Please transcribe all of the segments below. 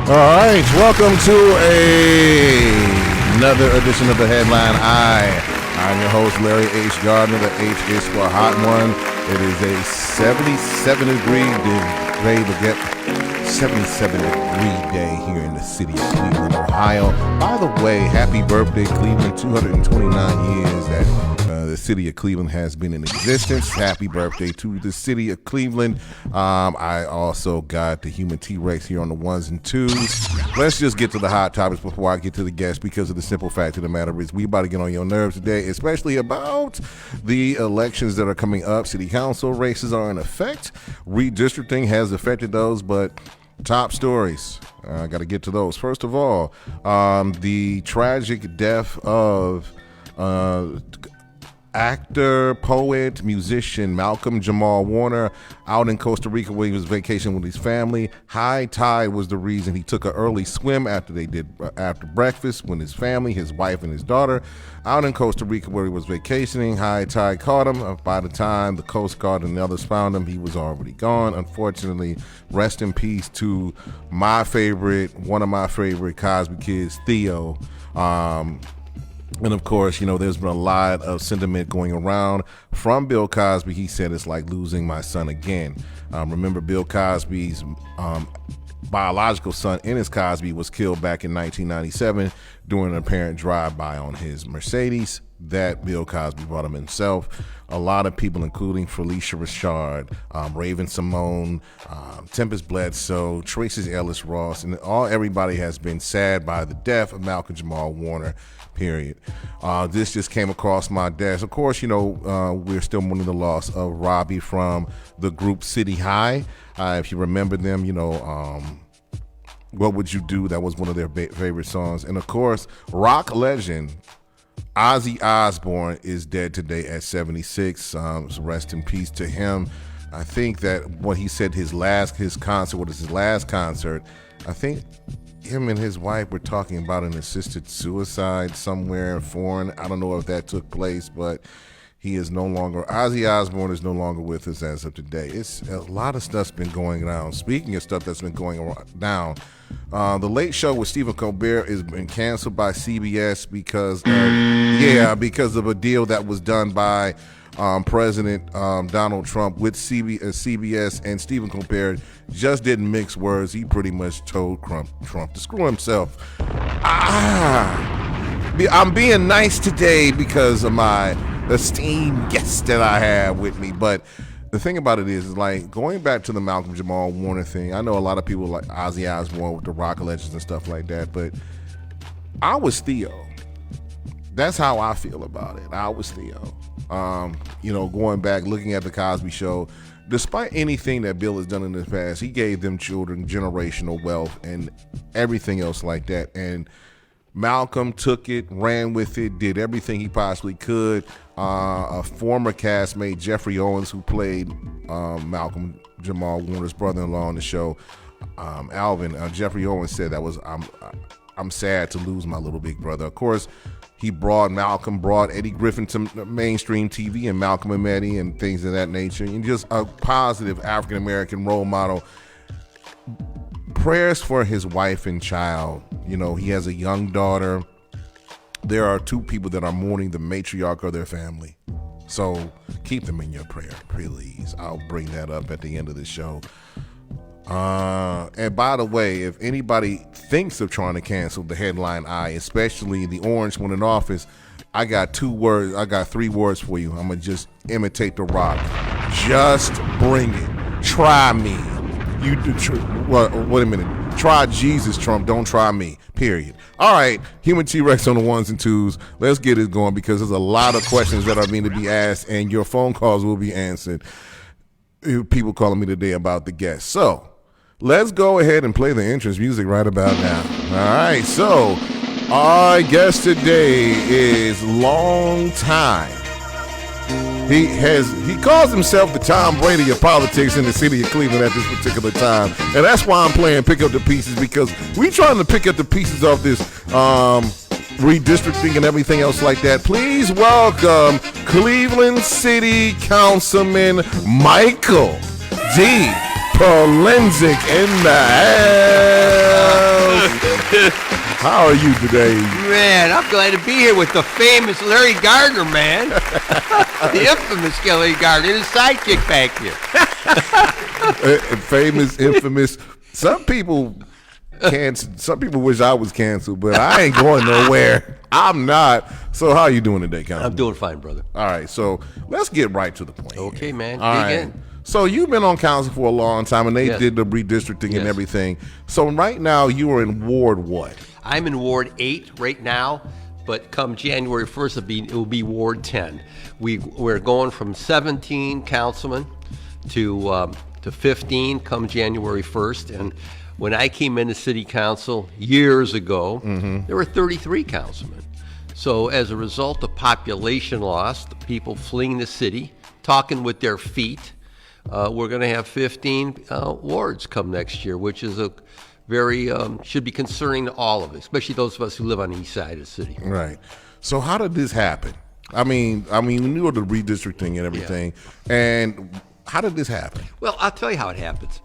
All right, welcome to another edition of the Headline Eye. I'm your host, Larry H. Gardner. The H is for Hot One. It is a 77-degree day, but get 77-degree day here in the city of Cleveland, Ohio. By the way, happy birthday, Cleveland. 229 years that the city of Cleveland has been in existence. Happy birthday to the city of Cleveland. I also got the human T-Rex here on the ones and twos. Let's just get to the hot topics before I get to the guests, because of the simple fact of the matter is we about to get on your nerves today, especially about the elections that are coming up. City council races are in effect. Redistricting has affected those, but top stories. I got to get to those. First of all, the tragic death of actor, poet, musician Malcolm Jamal Warner out in Costa Rica where he was vacationing with his family. High tide was the reason. He took an early swim after breakfast with his family, his wife and his daughter, out in Costa Rica where he was vacationing. High tide caught him. By the time the Coast Guard and the others found him, he was already gone. Unfortunately, rest in peace to one of my favorite Cosby kids, Theo. And of course, there's been a lot of sentiment going around from Bill Cosby. He said it's like losing my son again. Remember, Bill Cosby's biological son, Ennis Cosby, was killed back in 1997 during an apparent drive-by on his Mercedes that Bill Cosby brought him himself. A lot of people, including Felicia Rashad, Raven Simone, Tempest Bledsoe, Tracy Ellis Ross, and everybody has been sad by the death of Malcolm Jamal Warner. Period. This just came across my desk. Of course, we're still mourning the loss of Robbie from the group City High. If you remember them, What Would You Do? That was one of their favorite songs. And of course, rock legend Ozzy Osbourne is dead today at 76. So rest in peace to him. I think that what he said his last concert, I think him and his wife were talking about an assisted suicide somewhere foreign. I don't know if that took place, but Ozzy Osbourne is no longer with us as of today. It's a lot of stuff's been going down. Speaking of stuff that's been going down, the Late Show with Stephen Colbert has been canceled by CBS because of a deal that was done by President Donald Trump with CBS, and Stephen Colbert just didn't mix words. He pretty much told Trump to screw himself. I'm being nice today because of my esteemed guest that I have with me, but the thing about it is like going back to the Malcolm Jamal Warner thing. I know a lot of people like Ozzy Osbourne with the rock legends and stuff like that, but I was Theo. That's how I feel about it. I was Theo. Going back, looking at the Cosby Show, despite anything that Bill has done in the past, he gave them children generational wealth and everything else like that. And Malcolm took it, ran with it, did everything he possibly could. A former castmate, Jeffrey Owens, who played Malcolm Jamal Warner's brother-in-law on the show, Alvin, Jeffrey Owens said I'm sad to lose my little big brother. Of course, he brought Eddie Griffin to mainstream TV, and Malcolm and Eddie and things of that nature, and just a positive African-American role model. Prayers for his wife and child. He has a young daughter. There are two people that are mourning the matriarch of their family. So keep them in your prayer, please. I'll bring that up at the end of the show. And by the way, if anybody thinks of trying to cancel the Headline Eye, especially the orange one in office, I got 3 words for you. I'm going to just imitate The Rock. Just bring it. Try me. Wait a minute. Try Jesus, Trump. Don't try me. Period. All right. Human T-Rex on the ones and twos. Let's get it going because there's a lot of questions that are being to be asked and your phone calls will be answered. People calling me today about the guests. So let's go ahead and play the entrance music right about now. All right. So our guest today is long time. He calls himself the Tom Brady of politics in the city of Cleveland at this particular time. And that's why I'm playing Pick Up the Pieces, because we trying to pick up the pieces of this redistricting and everything else like that. Please welcome Cleveland City Councilman Michael D. Polensek in the house. How are you today? Man, I'm glad to be here with the famous Larry Gardner, man. The infamous Larry Gardner, his sidekick back here. Famous, infamous. Some people wish I was canceled, but I ain't going nowhere. I'm not. So how are you doing today, Councilman? I'm doing fine, brother. All right, so let's get right to the point. Okay, man. All Dig right. in. So you've been on council for a long time, and they Yes. did the redistricting and Yes. everything. So right now you are in Ward what? I'm in Ward 8 right now, but come January 1st, it will be Ward 10. We're going from 17 councilmen to 15 come January 1st. And when I came into city council years ago, there were 33 councilmen. So as a result of population loss, the people fleeing the city, talking with their feet, we're going to have 15 wards come next year, which is a very should be concerning to all of us, especially those of us who live on the east side of the city. Right. So how did this happen? I mean, we knew of the redistricting and everything, and how did this happen? Well, I'll tell you how it happens.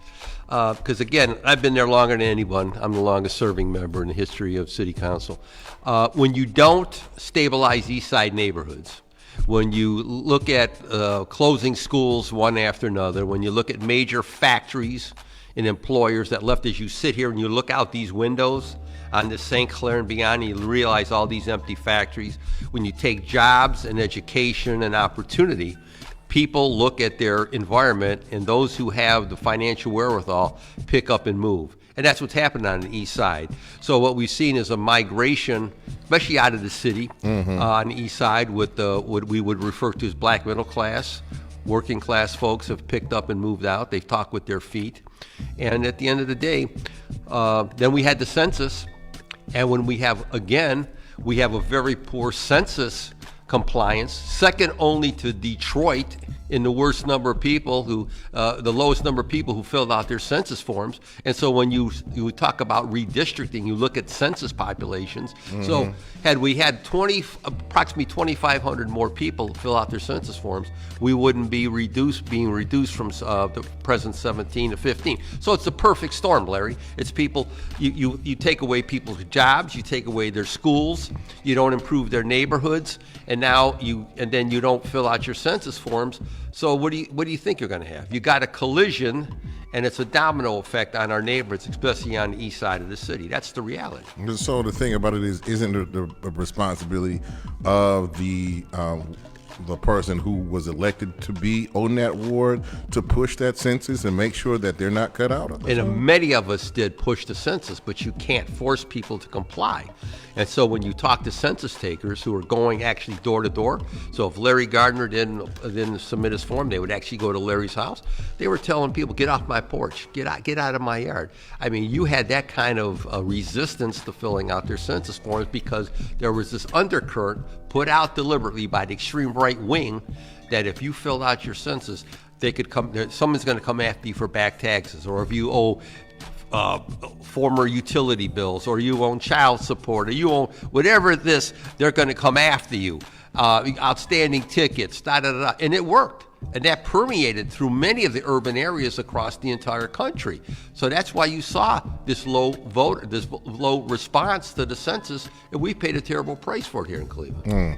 Because again, I've been there longer than anyone. I'm the longest serving member in the history of city council. When you don't stabilize east side neighborhoods, when you look at closing schools one after another, when you look at major factories and employers that left, as you sit here and you look out these windows on the St. Clair and beyond, and you realize all these empty factories, when you take jobs and education and opportunity, people look at their environment, and those who have the financial wherewithal pick up and move. And that's what's happened on the east side. So what we've seen is a migration, especially out of the city, on the east side, with what we would refer to as black middle class. Working class folks have picked up and moved out. They've talked with their feet. And at the end of the day, then we had the census. And when we have a very poor census compliance, second only to Detroit in the worst number of people the lowest number of people who filled out their census forms. And so when you talk about redistricting, you look at census populations. So had we had approximately 2,500 more people fill out their census forms, we wouldn't be being reduced from the present 17 to 15. So it's the perfect storm, Larry. It's people, you take away people's jobs, you take away their schools, you don't improve their neighborhoods, and then you don't fill out your census forms. So what do you think you're going to have? You got a collision, and it's a domino effect on our neighborhoods, especially on the east side of the city. That's the reality. So the thing about it isn't the responsibility of the person who was elected to be on that ward to push that census and make sure that they're not cut out? And many of us did push the census, but you can't force people to comply. And so when you talk to census takers who are going actually door to door, so if Larry Gardner didn't submit his form, they would actually go to Larry's house. They were telling people, get off my porch, get out of my yard. I mean, you had that kind of resistance to filling out their census forms because there was this undercurrent put out deliberately by the extreme right wing that if you filled out your census, someone's going to come after you for back taxes, or if you owe former utility bills, or you own child support, or you own whatever they're going to come after you. Outstanding tickets, and it worked. And that permeated through many of the urban areas across the entire country. So that's why you saw this low response to the census, and we paid a terrible price for it here in Cleveland.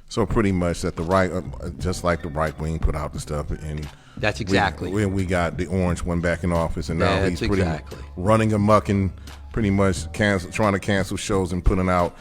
So pretty much that the right, just like the right wing put out the stuff, and that's exactly. We got the orange one back in office, and now he's pretty running amok and pretty much trying to cancel shows and putting out.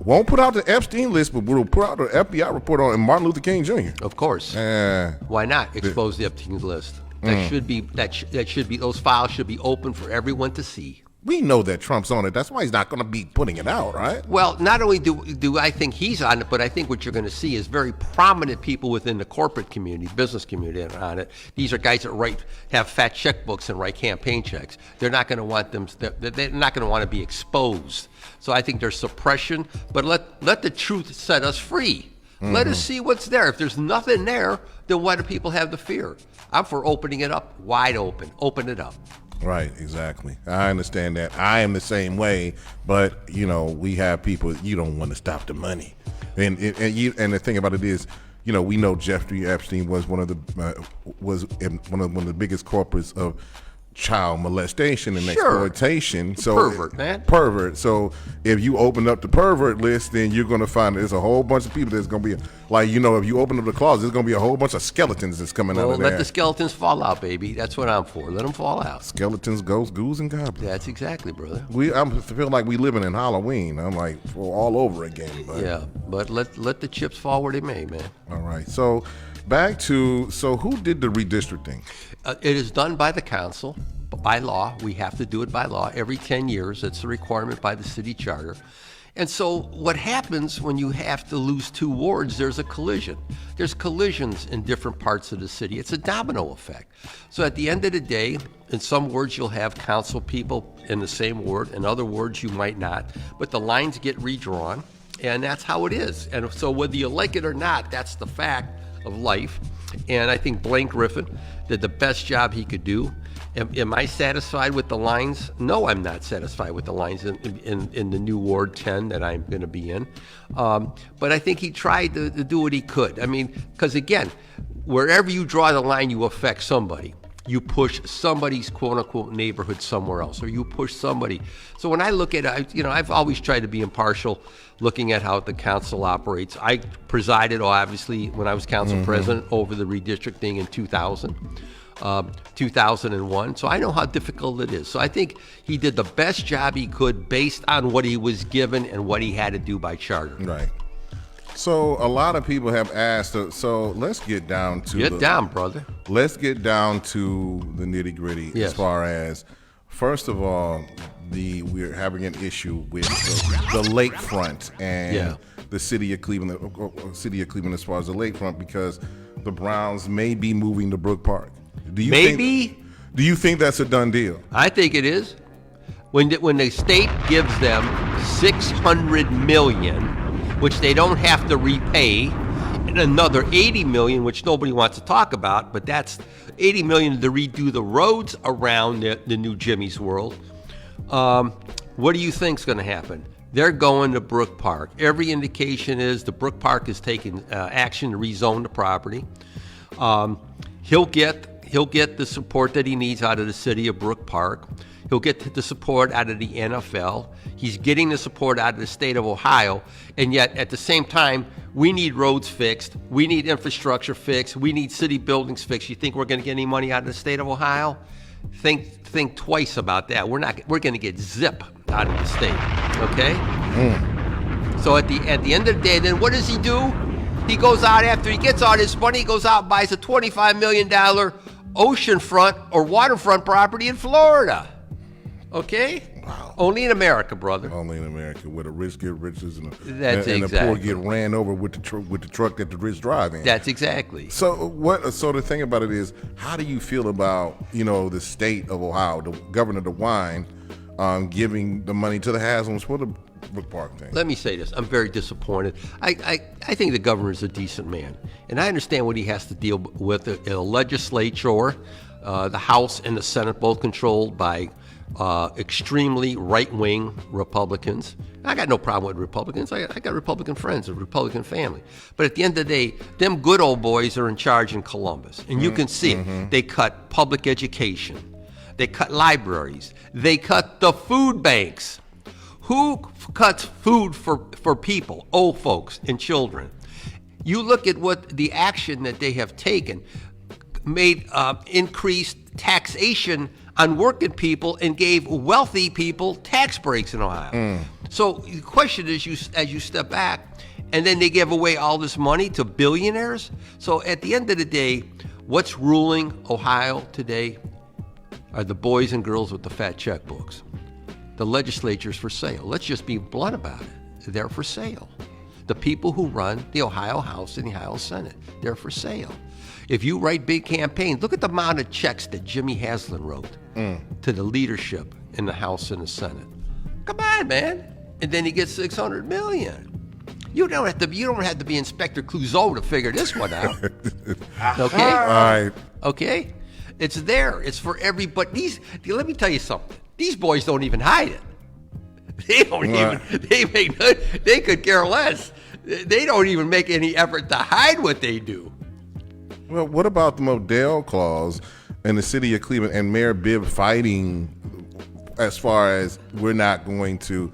Won't put out the Epstein list, but we'll put out the FBI report on Martin Luther King Jr. Of course. Why not expose the Epstein list? That should be those files should be open for everyone to see. We know that Trump's on it. That's why he's not going to be putting it out, right? Well, not only do I think he's on it, but I think what you're going to see is very prominent people within the corporate community, business community on it. These are guys that have fat checkbooks and write campaign checks. They're not going to want them. They're not going to want to be exposed. So I think there's suppression. But let the truth set us free. Let us see what's there. If there's nothing there, then why do people have the fear? I'm for opening it up wide open. Open it up. Right, exactly. I understand that. I am the same way, but we have people. You don't want to stop the money, and the thing about it is, we know Jeffrey Epstein was one of the biggest corporates of child molestation and Sure. exploitation. So Pervert, man. Pervert. So if you open up the pervert list, then you're going to find there's a whole bunch of people that's going to be like, you know, if you open up the closet, there's going to be a whole bunch of skeletons that's coming out Well, of there. let the skeletons fall out, baby. That's what I'm for. Let them fall out. Skeletons, ghosts, ghouls, and goblins. That's exactly, brother. I feel like we living in Halloween. I'm like all over again. But. Yeah, but let the chips fall where they may, man. All right. So back to who did the redistricting? It is done by the council, by law. We have to do it by law every 10 years. It's a requirement by the city charter. And so what happens when you have to lose 2 wards, there's a collision. There's collisions in different parts of the city. It's a domino effect. So at the end of the day, in some wards you'll have council people in the same ward. In other wards you might not. But the lines get redrawn, and that's how it is. And so whether you like it or not, that's the fact of life. And I think Blaine Griffin did the best job he could do. Am I satisfied with the lines? No, I'm not satisfied with the lines in the new Ward 10 that I'm going to be in. But I think he tried to do what he could. I mean, because again, wherever you draw the line, you affect somebody. You push somebody's quote-unquote neighborhood somewhere else, or you push somebody. So when I look at it, I've always tried to be impartial, looking at how the council operates. I presided, obviously, when I was council president, over the redistricting in 2001. So I know how difficult it is. So I think he did the best job he could based on what he was given and what he had to do by charter. Right. So a lot of people have asked. So let's get down to Get down, brother. Let's get down to the nitty gritty. Yes. As far as, first of all, we're having an issue with the lakefront and the city of Cleveland. As far as the lakefront, because the Browns may be moving to Brook Park. Do you think that's a done deal? I think it is. When the state gives them $600 million, which they don't have to repay, and another $80 million, which nobody wants to talk about, but that's $80 million to redo the roads around the new Jimmy's World. What do you think's going to happen? They're going to Brook Park. Every indication is the Brook Park is taking action to rezone the property. He'll get the support that he needs out of the city of Brook Park. He'll get the support out of the NFL. He's getting the support out of the state of Ohio. And yet, at the same time, we need roads fixed. We need infrastructure fixed. We need city buildings fixed. You think we're going to get any money out of the state of Ohio? Think twice about that. We're going to get zip out of the state. Okay? So at the end of the day, then what does he do? He goes out after he gets all this money. He goes out and buys a $25 million oceanfront or waterfront property in Florida. Okay? Wow. Only in America, brother. Only in America, where the rich get riches and That's the exactly. poor get ran over with the truck that the rich drive in. That's exactly. So the thing about it is, how do you feel about the state of Ohio, the Governor DeWine, giving the money to the Haslam's for the Brook Park thing? Let me say this. I'm very disappointed. I think the governor is a decent man, and I understand what he has to deal with. A legislature, the House and the Senate, both controlled by extremely right-wing Republicans. I got no problem with Republicans. I got Republican friends, a Republican family. But at the end of the day, them good old boys are in charge in Columbus. And you can see it. They cut public education. They cut libraries. They cut the food banks. Who cuts food for people, old folks and children? You look at what the action that they have taken, made increased taxation on working people and gave wealthy people tax breaks in Ohio. So the question is, as you step back, and then they give away all this money to billionaires. So at the end of the day, what's ruling Ohio today are the boys and girls with the fat checkbooks. The legislature's for sale. Let's just be blunt about it. They're for sale. The people who run the Ohio House and the Ohio Senate, they're for sale. If you write big campaigns, look at the amount of checks that Jimmy Haslam wrote to the leadership in the House and the Senate. Come on, man. And then he gets $600 million. You don't have to be Inspector Clouseau to figure this one out. Okay? All right. Okay? It's there. It's for everybody. Let me tell you something. These boys don't even hide it. They don't they could care less. They don't even make any effort to hide what they do. Well, what about the Modell clause in the city of Cleveland and Mayor Bibb fighting as far as we're not going to,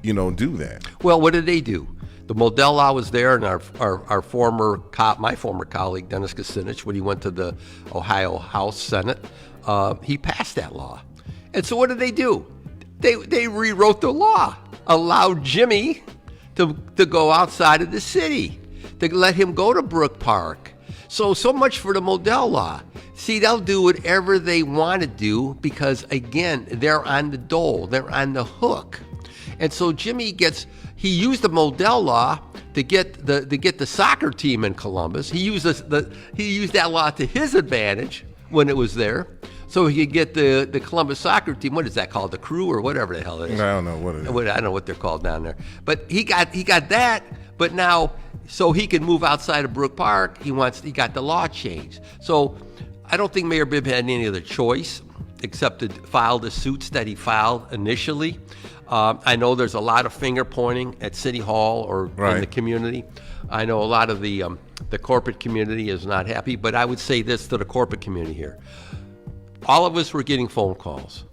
do that. Well, what did they do? The Modell Law was there, and our former my former colleague, Dennis Kucinich, when he went to the Ohio House Senate, he passed that law. And so what did they do? They rewrote the law, allowed Jimmy to go outside of the city, to let him go to Brook Park. So much for the Modell Law. See, they'll do whatever they want to do because, again, they're on the dole. They're on the hook. And so Jimmy he used the Modell Law to get the soccer team in Columbus. He used that law to his advantage when it was there, so he could get the Columbus soccer team. What is that called? The Crew or whatever the hell it is. I don't know what it is. I don't know what they're called down there. But he got that. But now, so he can move outside of Brook Park. He got the law changed. So I don't think Mayor Bibb had any other choice except to file the suits that he filed initially. I know there's a lot of finger pointing at City Hall or in the community. I know a lot of the corporate community is not happy, but I would say this to the corporate community here. All of us were getting phone calls.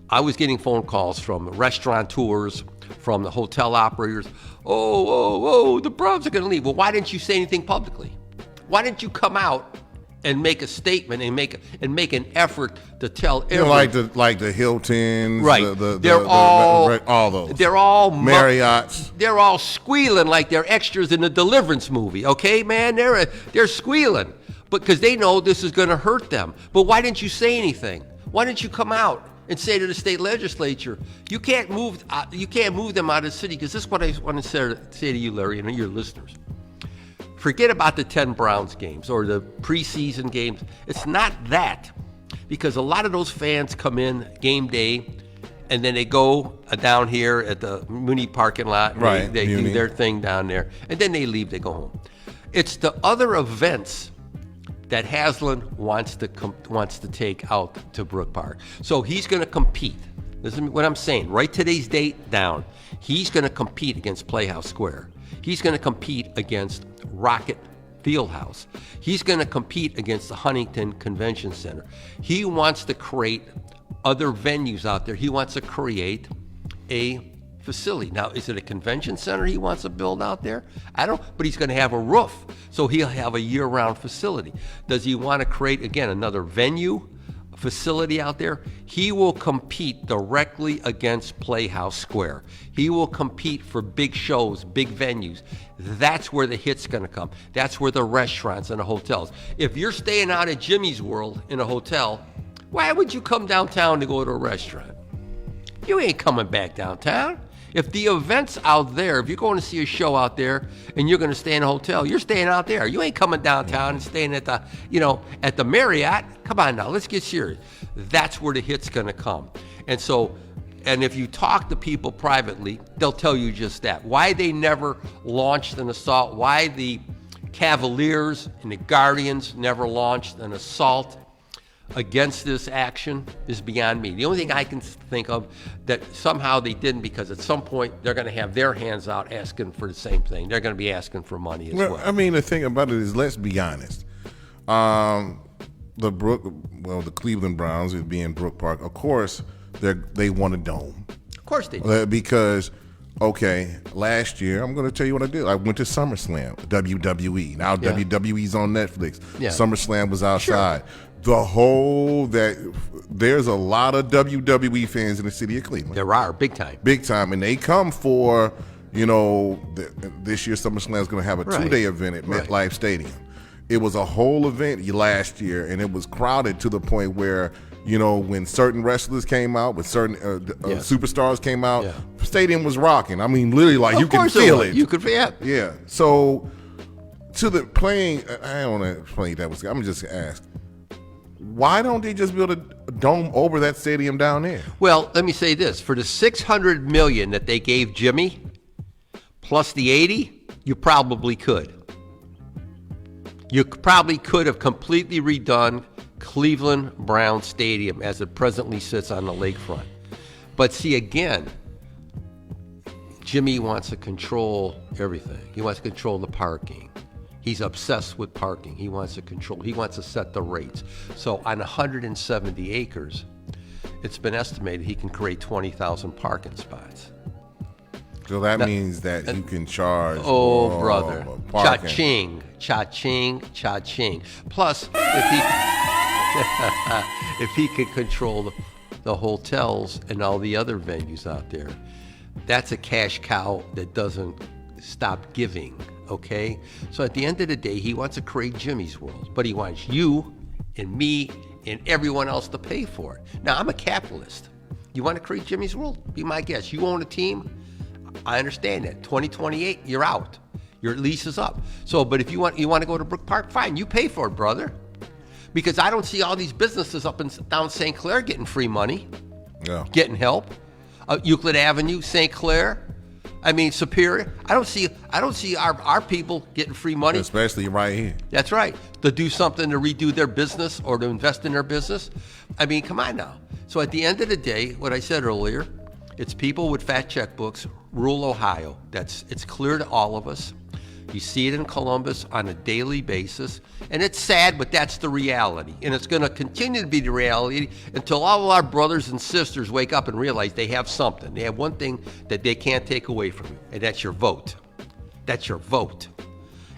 I was getting phone calls from restaurateurs, from the hotel operators. Oh, the Browns are going to leave. Well, why didn't you say anything publicly? Why didn't you come out and make a statement and make an effort to tell everyone? Like the Hiltons, right? all those. They're all Marriott's. They're all squealing like they're extras in a Deliverance movie. Okay, man, they're squealing, because they know this is going to hurt them. But why didn't you say anything? Why didn't you come out and say to the state legislature, you can't move them out of the city? Because this is what I want to say to you, Larry, and your listeners. Forget about the 10 Browns games or the preseason games. It's not that, because a lot of those fans come in game day and then they go down here at the Muni parking lot. Right. They do their thing down there and then they leave, they go home. It's the other events that Haslam wants to take out to Brook Park. So he's going to compete. Listen to what I'm saying. Write today's date down. He's going to compete against Playhouse Square. He's going to compete against Rocket Fieldhouse. He's going to compete against the Huntington Convention Center. He wants to create other venues out there. He wants to create a facility. Now, is it a convention center he wants to build out there? But he's going to have a roof, so he'll have a year-round facility. Does he want to create, again, another venue, facility out there? He will compete directly against Playhouse Square. He will compete for big shows, big venues. That's where the hit's going to come. That's where the restaurants and the hotels. If you're staying out at Jimmy's World in a hotel, why would you come downtown to go to a restaurant? You ain't coming back downtown. If the event's out there, if you're going to see a show out there and you're going to stay in a hotel, you're staying out there. You ain't coming downtown and staying at the Marriott. Come on now, let's get serious. That's where the hit's going to come. And if you talk to people privately, they'll tell you just that. Why they never launched an assault, why the Cavaliers and the Guardians never launched an assault against this action is beyond me. The only thing I can think of that somehow they didn't, because at some point they're going to have their hands out asking for the same thing. They're going to be asking for money as well. I mean, the thing about it is, let's be honest. The Cleveland Browns, it being Brook Park, of course, they want a dome. Of course they do. Because, okay, last year, I'm going to tell you what I did. I went to SummerSlam, WWE. Now WWE's on Netflix. Yeah. SummerSlam was outside. Sure. There's a lot of WWE fans in the city of Cleveland. There are, big time. Big time. And they come for, this year SummerSlam is going to have a 2-day event at MetLife Stadium. It was a whole event last year, and it was crowded to the point where, when certain wrestlers came out, when certain superstars came out, the stadium was rocking. I mean, literally, like, you can feel it. You could feel it. Yeah. So, to the playing, I don't want to play that. I'm going to just ask, why don't they just build a dome over that stadium down there? Well, let me say this. For the $600 million that they gave Jimmy, plus the 80, you probably could. You probably could have completely redone Cleveland Brown Stadium as it presently sits on the lakefront. But see, again, Jimmy wants to control everything. He wants to control the parking. He's obsessed with parking. He wants to control. He wants to set the rates. So on 170 acres, it's been estimated he can create 20,000 parking spots. So that means that you can charge. Oh, brother. Parking. Cha-ching, cha-ching, cha-ching. Plus, if he if he could control the hotels and all the other venues out there, that's a cash cow that doesn't stop giving, okay? So at the end of the day, he wants to create Jimmy's World, but he wants you and me and everyone else to pay for it. Now, I'm a capitalist. You want to create Jimmy's World? Be my guest. You own a team? I understand that. 2028, you're out. Your lease is up. So, but if you want to go to Brook Park, fine. You pay for it, brother. Because I don't see all these businesses up and down St. Clair getting free money, getting help. Euclid Avenue, St. Clair. I mean, Superior. I don't see our people getting free money. Especially right here. That's right. To do something to redo their business or to invest in their business. I mean, come on now. So at the end of the day, what I said earlier, it's people with fat checkbooks rule Ohio. It's clear to all of us. You see it in Columbus on a daily basis, and it's sad, but that's the reality. And it's going to continue to be the reality until all of our brothers and sisters wake up and realize they have something. They have one thing that they can't take away from you, and that's your vote. That's your vote.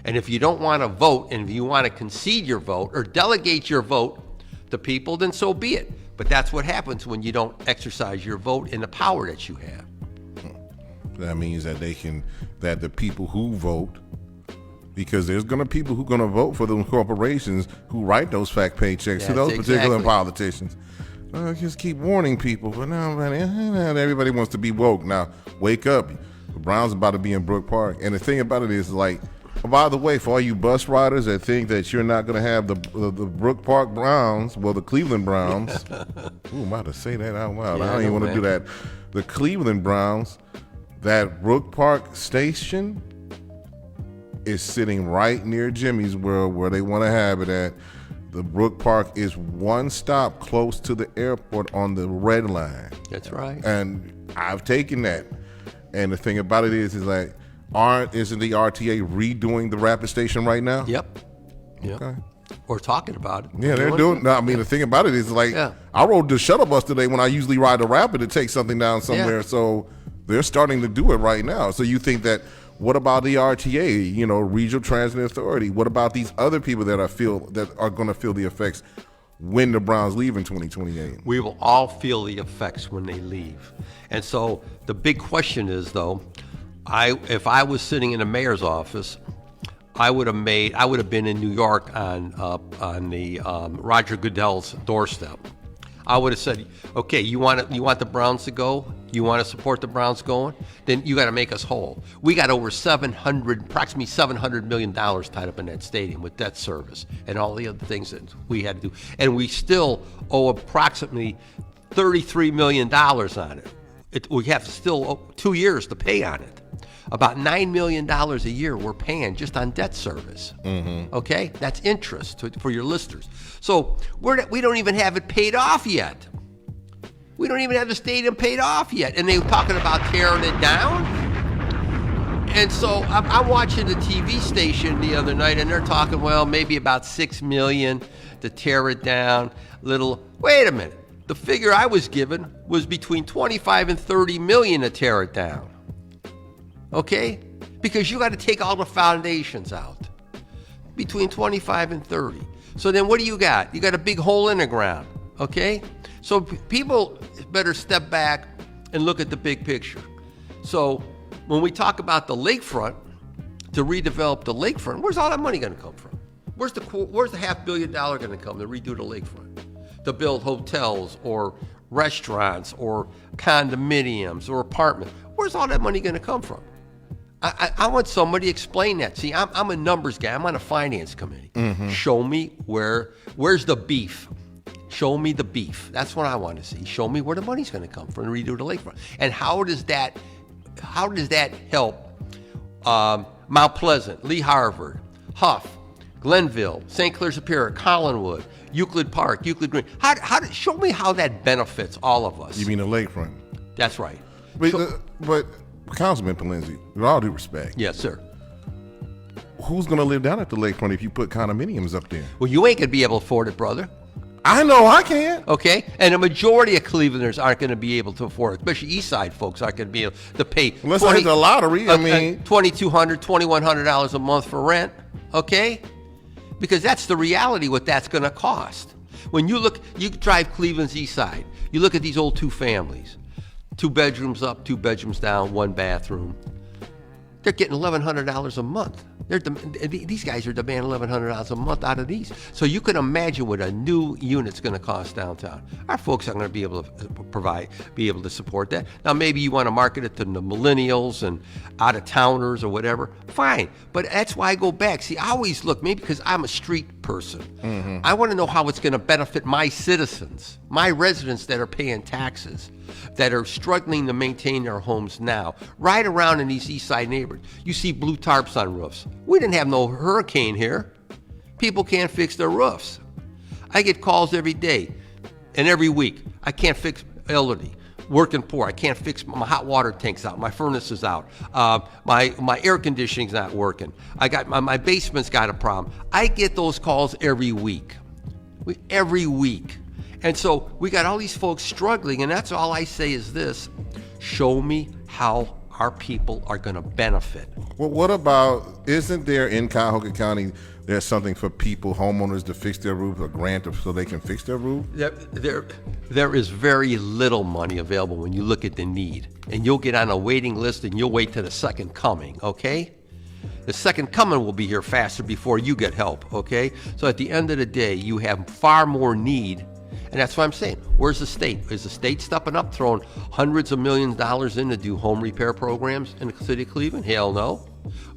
And if you don't want to vote, and if you want to concede your vote or delegate your vote to people, then so be it. But that's what happens when you don't exercise your vote and the power that you have. That means that that the people who vote, because there's going to be people who are going to vote for those corporations who write those fat paychecks to those particular politicians. Just keep warning people, but now, man, everybody wants to be woke. Now, wake up. The Browns about to be in Brook Park. And the thing about it is, like, by the way, for all you bus riders that think that you're not going to have the Brook Park Browns, well, the Cleveland Browns. Ooh, I'm about to say that out loud. I don't even want to do that. The Cleveland Browns, that Brook Park station is sitting right near Jimmy's World where they want to have it at. The Brook Park is one stop close to the airport on the red line. That's right. And I've taken that. And the thing about it is like, isn't the RTA redoing the rapid station right now? Yep. Okay. We're talking about it. Yeah, they're doing. No, I mean, the thing about it is like, I rode the shuttle bus today when I usually ride the rapid to take something down somewhere. So they're starting to do it right now. So you think that? What about the RTA? Regional Transit Authority. What about these other people that are going to feel the effects when the Browns leave in 2028? We will all feel the effects when they leave. And so the big question is, though, if I was sitting in the mayor's office, I would have been in New York on the Roger Goodell's doorstep. I would have said, okay, you want the Browns to go? You want to support the Browns going? Then you got to make us whole. We got over approximately $700 million tied up in that stadium with debt service and all the other things that we had to do. And we still owe approximately $33 million on it. We have still 2 years to pay on it. About $9 million a year we're paying just on debt service. Mm-hmm. Okay? That's interest for your listeners. So we don't even have it paid off yet. We don't even have the stadium paid off yet. And they were talking about tearing it down. And so I'm watching the TV station the other night, and they're talking, well, maybe about $6 million to tear it down. Wait a minute. The figure I was given was between 25 and 30 million to tear it down. Okay? Because you got to take all the foundations out. Between 25 and 30. So then what do you got? You got a big hole in the ground. Okay? So people better step back and look at the big picture. So when we talk about the lakefront, to redevelop the lakefront, where's all that money going to come from? Where's the $500 million going to come to redo the lakefront? To build hotels or restaurants or condominiums or apartments. Where's all that money going to come from? I want somebody to explain that. See, I'm a numbers guy. I'm on a finance committee. Mm-hmm. Show me where's the beef. Show me the beef. That's what I want to see. Show me where the money's going to come from to redo the lakefront. And how does that help Mount Pleasant, Lee Harvard, Huff, Glenville, St. Clair Superior, Collinwood, Euclid Park, Euclid Green? Show me how that benefits all of us. You mean the lakefront? That's right. But Councilman Polensek, with all due respect. Yes, sir. who's going to live down at the lakefront if you put condominiums up there? Well, you ain't going to be able to afford it, brother. I know I can't. Okay? And a majority of Clevelanders aren't going to be able to afford it, especially East Side folks aren't going to be able to pay. Unless I hit the lottery, I mean. $2,200, $2,100 a month for rent, okay? Because that's the reality what that's going to cost. When you drive Cleveland's East Side, you look at these old two families, 2 bedrooms up, 2 bedrooms down, 1 bathroom. They're getting $1,100 a month. These guys are demanding $1,100 a month out of these. So you can imagine what a new unit's going to cost downtown. Our folks aren't going to be able to be able to support that. Now, maybe you want to market it to the millennials and out-of-towners or whatever. Fine. But that's why I go back. See, I always look, maybe because I'm a street person, I want to know how it's going to benefit my citizens, my residents that are paying taxes, that are struggling to maintain their homes now. Right around in these East Side neighborhoods, you see blue tarps on roofs. We didn't have no hurricane here. People can't fix their roofs. I get calls every day and every week. I can't fix elderly, working poor. I can't fix my hot water tank's out. My furnace is out. My air conditioning's not working. I got my basement's got a problem. I get those calls every week. Every week. And so we got all these folks struggling, and that's all I say is this: show me how our people are going to benefit. Well, what about, isn't there in Cuyahoga County, there's something for people, homeowners, to fix their roof, a grant so they can fix their roof? There is very little money available when you look at the need. And you'll get on a waiting list and you'll wait till the second coming, okay? The second coming will be here faster before you get help, okay? So at the end of the day, you have far more need. And that's what I'm saying. Where's the state? Is the state stepping up, throwing hundreds of millions of dollars in to do home repair programs in the city of Cleveland? Hell no.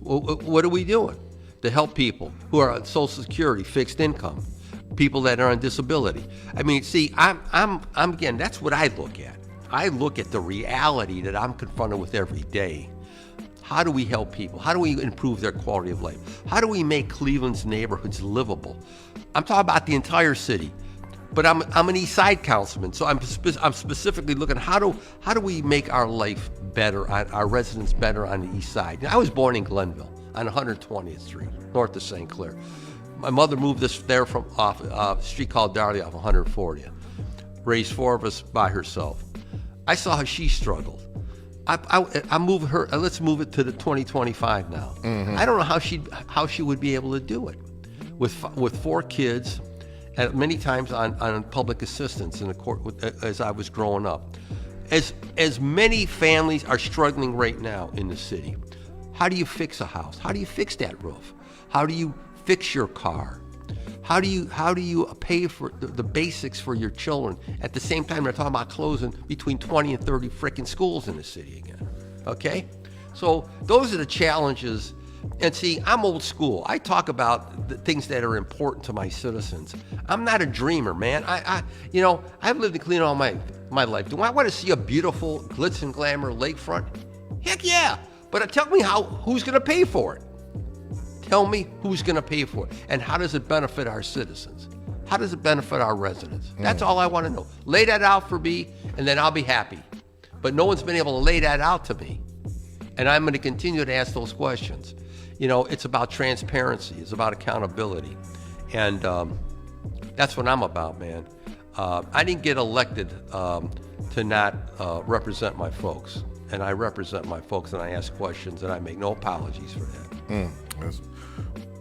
What are we doing to help people who are on Social Security, fixed income, people that are on disability? I mean, see, I'm again, that's what I look at. I look at the reality that I'm confronted with every day. How do we help people? How do we improve their quality of life? How do we make Cleveland's neighborhoods livable? I'm talking about the entire city. But I'm an East Side councilman, so I'm specifically looking how do we make our life better, our residents better on the East Side. Now, I was born in Glenville on 120th Street, north of St. Clair. My mother moved us there from off a street called Darley off 140th. Raised 4 of us by herself. I saw how she struggled. I moved her. Let's move it to the 2025 now. I don't know how she would be able to do it with 4 kids. And many times on public assistance in the court as I was growing up. As many families are struggling right now in the city, how do you fix a house? How do you fix that roof? How do you fix your car? How do you pay for the basics for your children? At the same time, they're talking about closing between 20 and 30 frickin' schools in the city again. Okay? So those are the challenges. And see, I'm old school. I talk about the things that are important to my citizens. I'm not a dreamer, man. I've lived in Cleveland all my life. Do I want to see a beautiful glitz and glamour lakefront? Heck yeah. But tell me who's going to pay for it? Tell me who's going to pay for it. And how does it benefit our citizens? How does it benefit our residents? That's all I want to know. Lay that out for me, and then I'll be happy. But no one's been able to lay that out to me. And I'm going to continue to ask those questions. It's about transparency. It's about accountability. And that's what I'm about, man. I didn't get elected to not represent my folks. And I represent my folks, and I ask questions, and I make no apologies for that.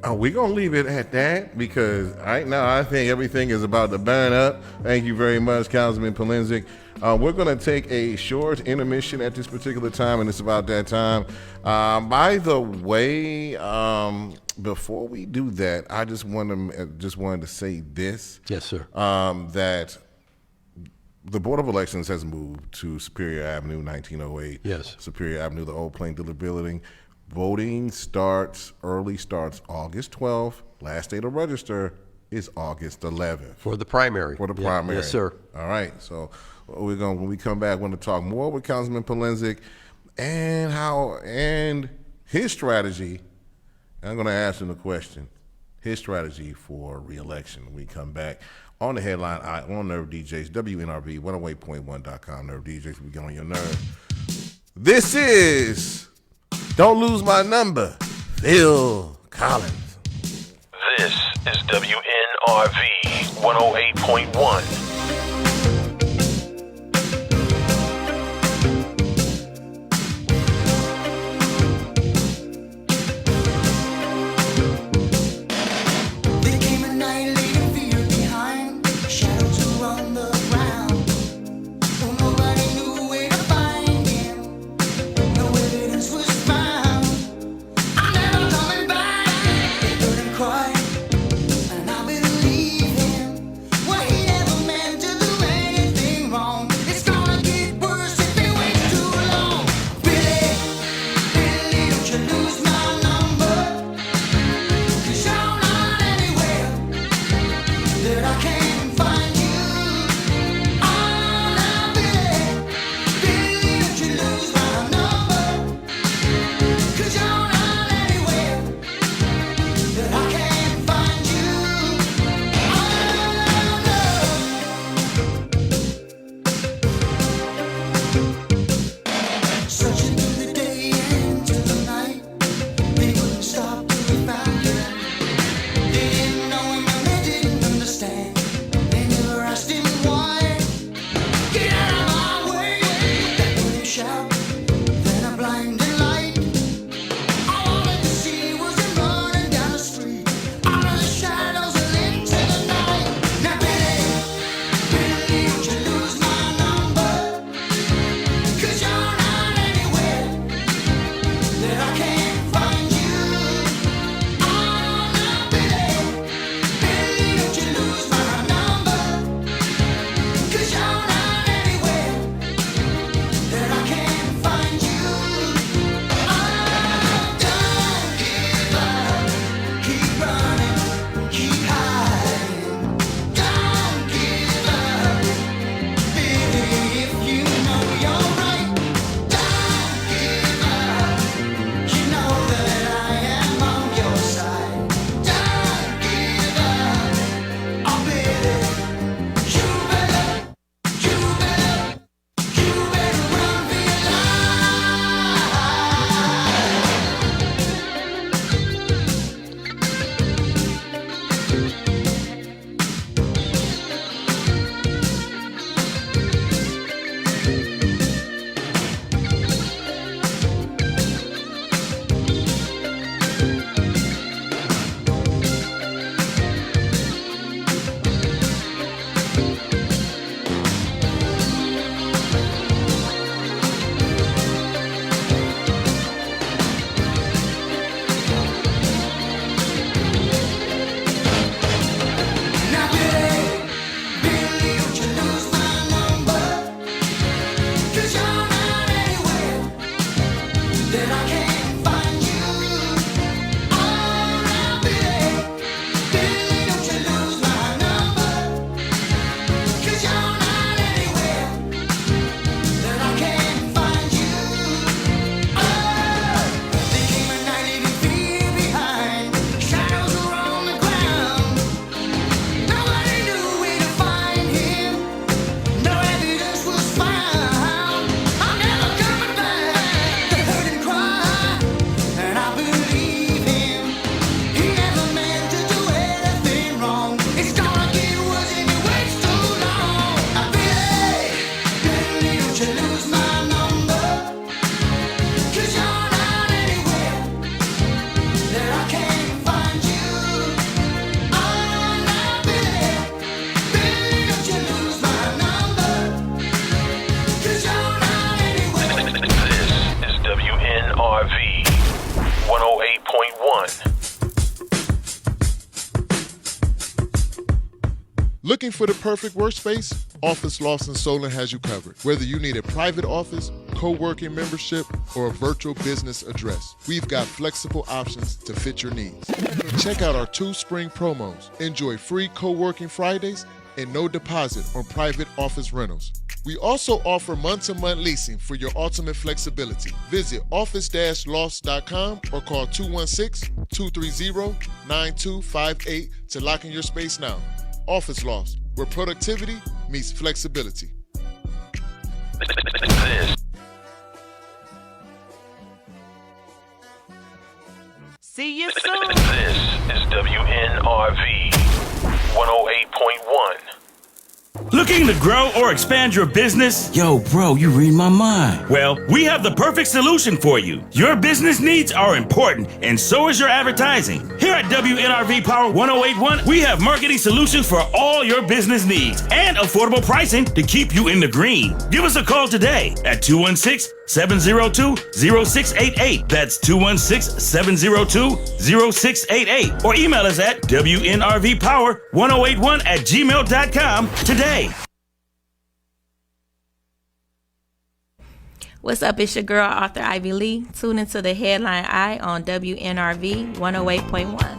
We're going to leave it at that because right now I think everything is about to burn up. Thank you very much, Councilman Polensek. We're going to take a short intermission at this particular time, and it's about that time. By the way, before we do that, I just wanted to say this. Yes, sir. That the Board of Elections has moved to Superior Avenue, 1908. Yes. Superior Avenue, the old Plain Dealer building. Voting early starts August 12th. Last day to register is August 11th. For the primary. Primary. Yes, sir. All right. So when we come back, we're going to talk more with Councilman Polensek and his strategy. I'm going to ask him the question. His strategy for re-election. When we come back on the headline on Nerve DJs, WNRV 108.1.com. Nerve DJs, we get on your nerve. This is Don't Lose My Number, Phil. Collins. This is WNRV 108.1. WNRV 108.1. Looking for the perfect workspace? Office Lawson Solon has you covered. Whether you need a private office, co-working membership, or a virtual business address, we've got flexible options to fit your needs. Check out our 2 spring promos. Enjoy free co-working Fridays and no deposit on private office rentals. We also offer month-to-month leasing for your ultimate flexibility. Visit office-loss.com or call 216-230-9258 to lock in your space now. Office Loss, where productivity meets flexibility. See you soon. This is WNRV 108.1. Looking to grow or expand your business? Yo, bro, you read my mind. Well, we have the perfect solution for you. Your business needs are important, and so is your advertising. Here at WNRV Power 1081, we have marketing solutions for all your business needs and affordable pricing to keep you in the green. Give us a call today at 216-702-0688. That's 216-702-0688. Or email us at WNRVPower1081@gmail.com today. What's up? It's your girl, author Ivy Lee. Tune into the Headline Eye on WNRV 108.1.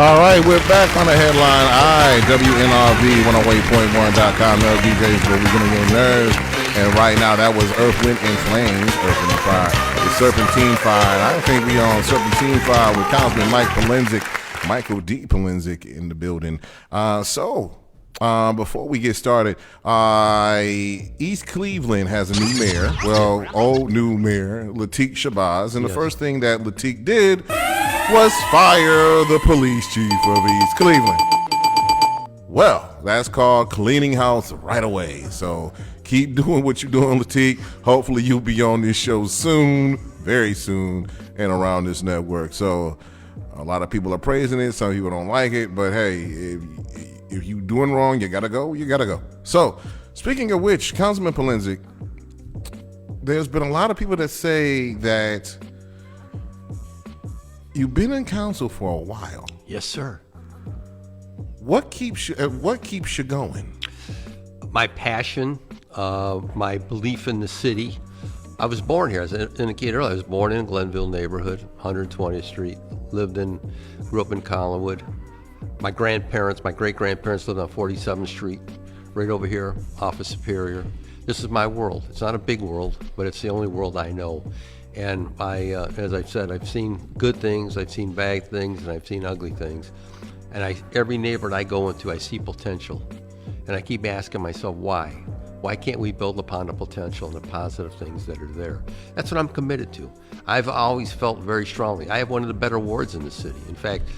All right, we're back on the Headline Eye, WNRV 108.1.com. No DJs, but we're going to get nerves. And right now, that was Earth, Wind, and Flames, Earth, Wind, and Fire. The Serpentine Fire. I think we on Serpentine Fire with Councilman Michael D. Polensek in the building. Before we get started, East Cleveland has a new mayor. Well, old new mayor, Lateek Shabazz. And the first thing that Lateek did was fire the police chief of East Cleveland. Well, that's called cleaning house right away. So keep doing what you're doing, Lateek. Hopefully you'll be on this show soon, very soon, and around this network. So a lot of people are praising it. Some people don't like it. But hey, if you're doing wrong, you got to go. You got to go. So speaking of which, Councilman Polensek, there's been a lot of people that say that you've been in council for a while. Yes, sir. What keeps you going? My passion, my belief in the city. I was born here, as I indicated earlier. I was born in Glenville neighborhood, 120th Street. Grew up in Collinwood. My great-grandparents lived on 47th Street, right over here off of Superior. This is my world. It's not a big world, but it's the only world I know. And as I said, I've seen good things, I've seen bad things, and I've seen ugly things. And every neighborhood I go into, I see potential. And I keep asking myself, why? Why can't we build upon the potential and the positive things that are there? That's what I'm committed to. I've always felt very strongly. I have one of the better wards in the city. In fact,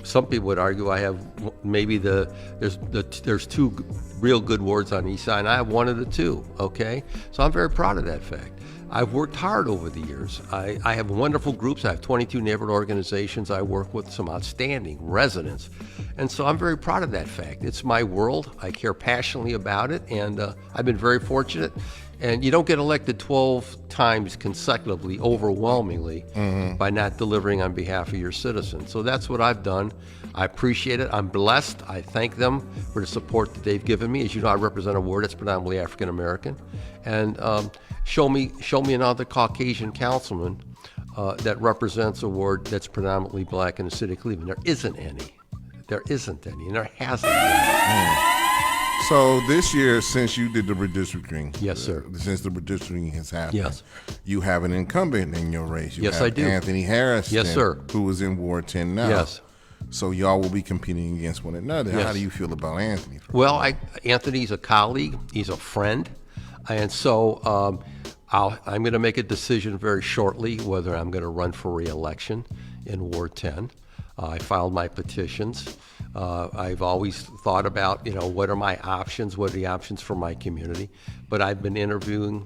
some people would argue I have maybe there's two real good wards on the east side, and I have one of the two, okay? So I'm very proud of that fact. I've worked hard over the years. I have wonderful groups. I have 22 neighborhood organizations. I work with some outstanding residents. And so I'm very proud of that fact. It's my world. I care passionately about it, and I've been very fortunate. And you don't get elected 12 times consecutively, overwhelmingly, by not delivering on behalf of your citizens. So that's what I've done. I appreciate it. I'm blessed. I thank them for the support that they've given me. As you know, I represent a ward that's predominantly African American. And show me another Caucasian councilman that represents a ward that's predominantly black in the city of Cleveland. There isn't any. There isn't any, and there hasn't been. So this year, since you did the redistricting, yes, sir. Since the redistricting has happened, yes, you have an incumbent in your race. You yes, have I do. Anthony Harris, yes, sir, who is in Ward 10 now. Yes. So y'all will be competing against one another. Yes. How do you feel about Anthony? Well, Anthony's a colleague. He's a friend, and so I'm going to make a decision very shortly whether I'm going to run for re-election in Ward 10. I filed my petitions. I've always thought about, what are my options? What are the options for my community? But I've been interviewing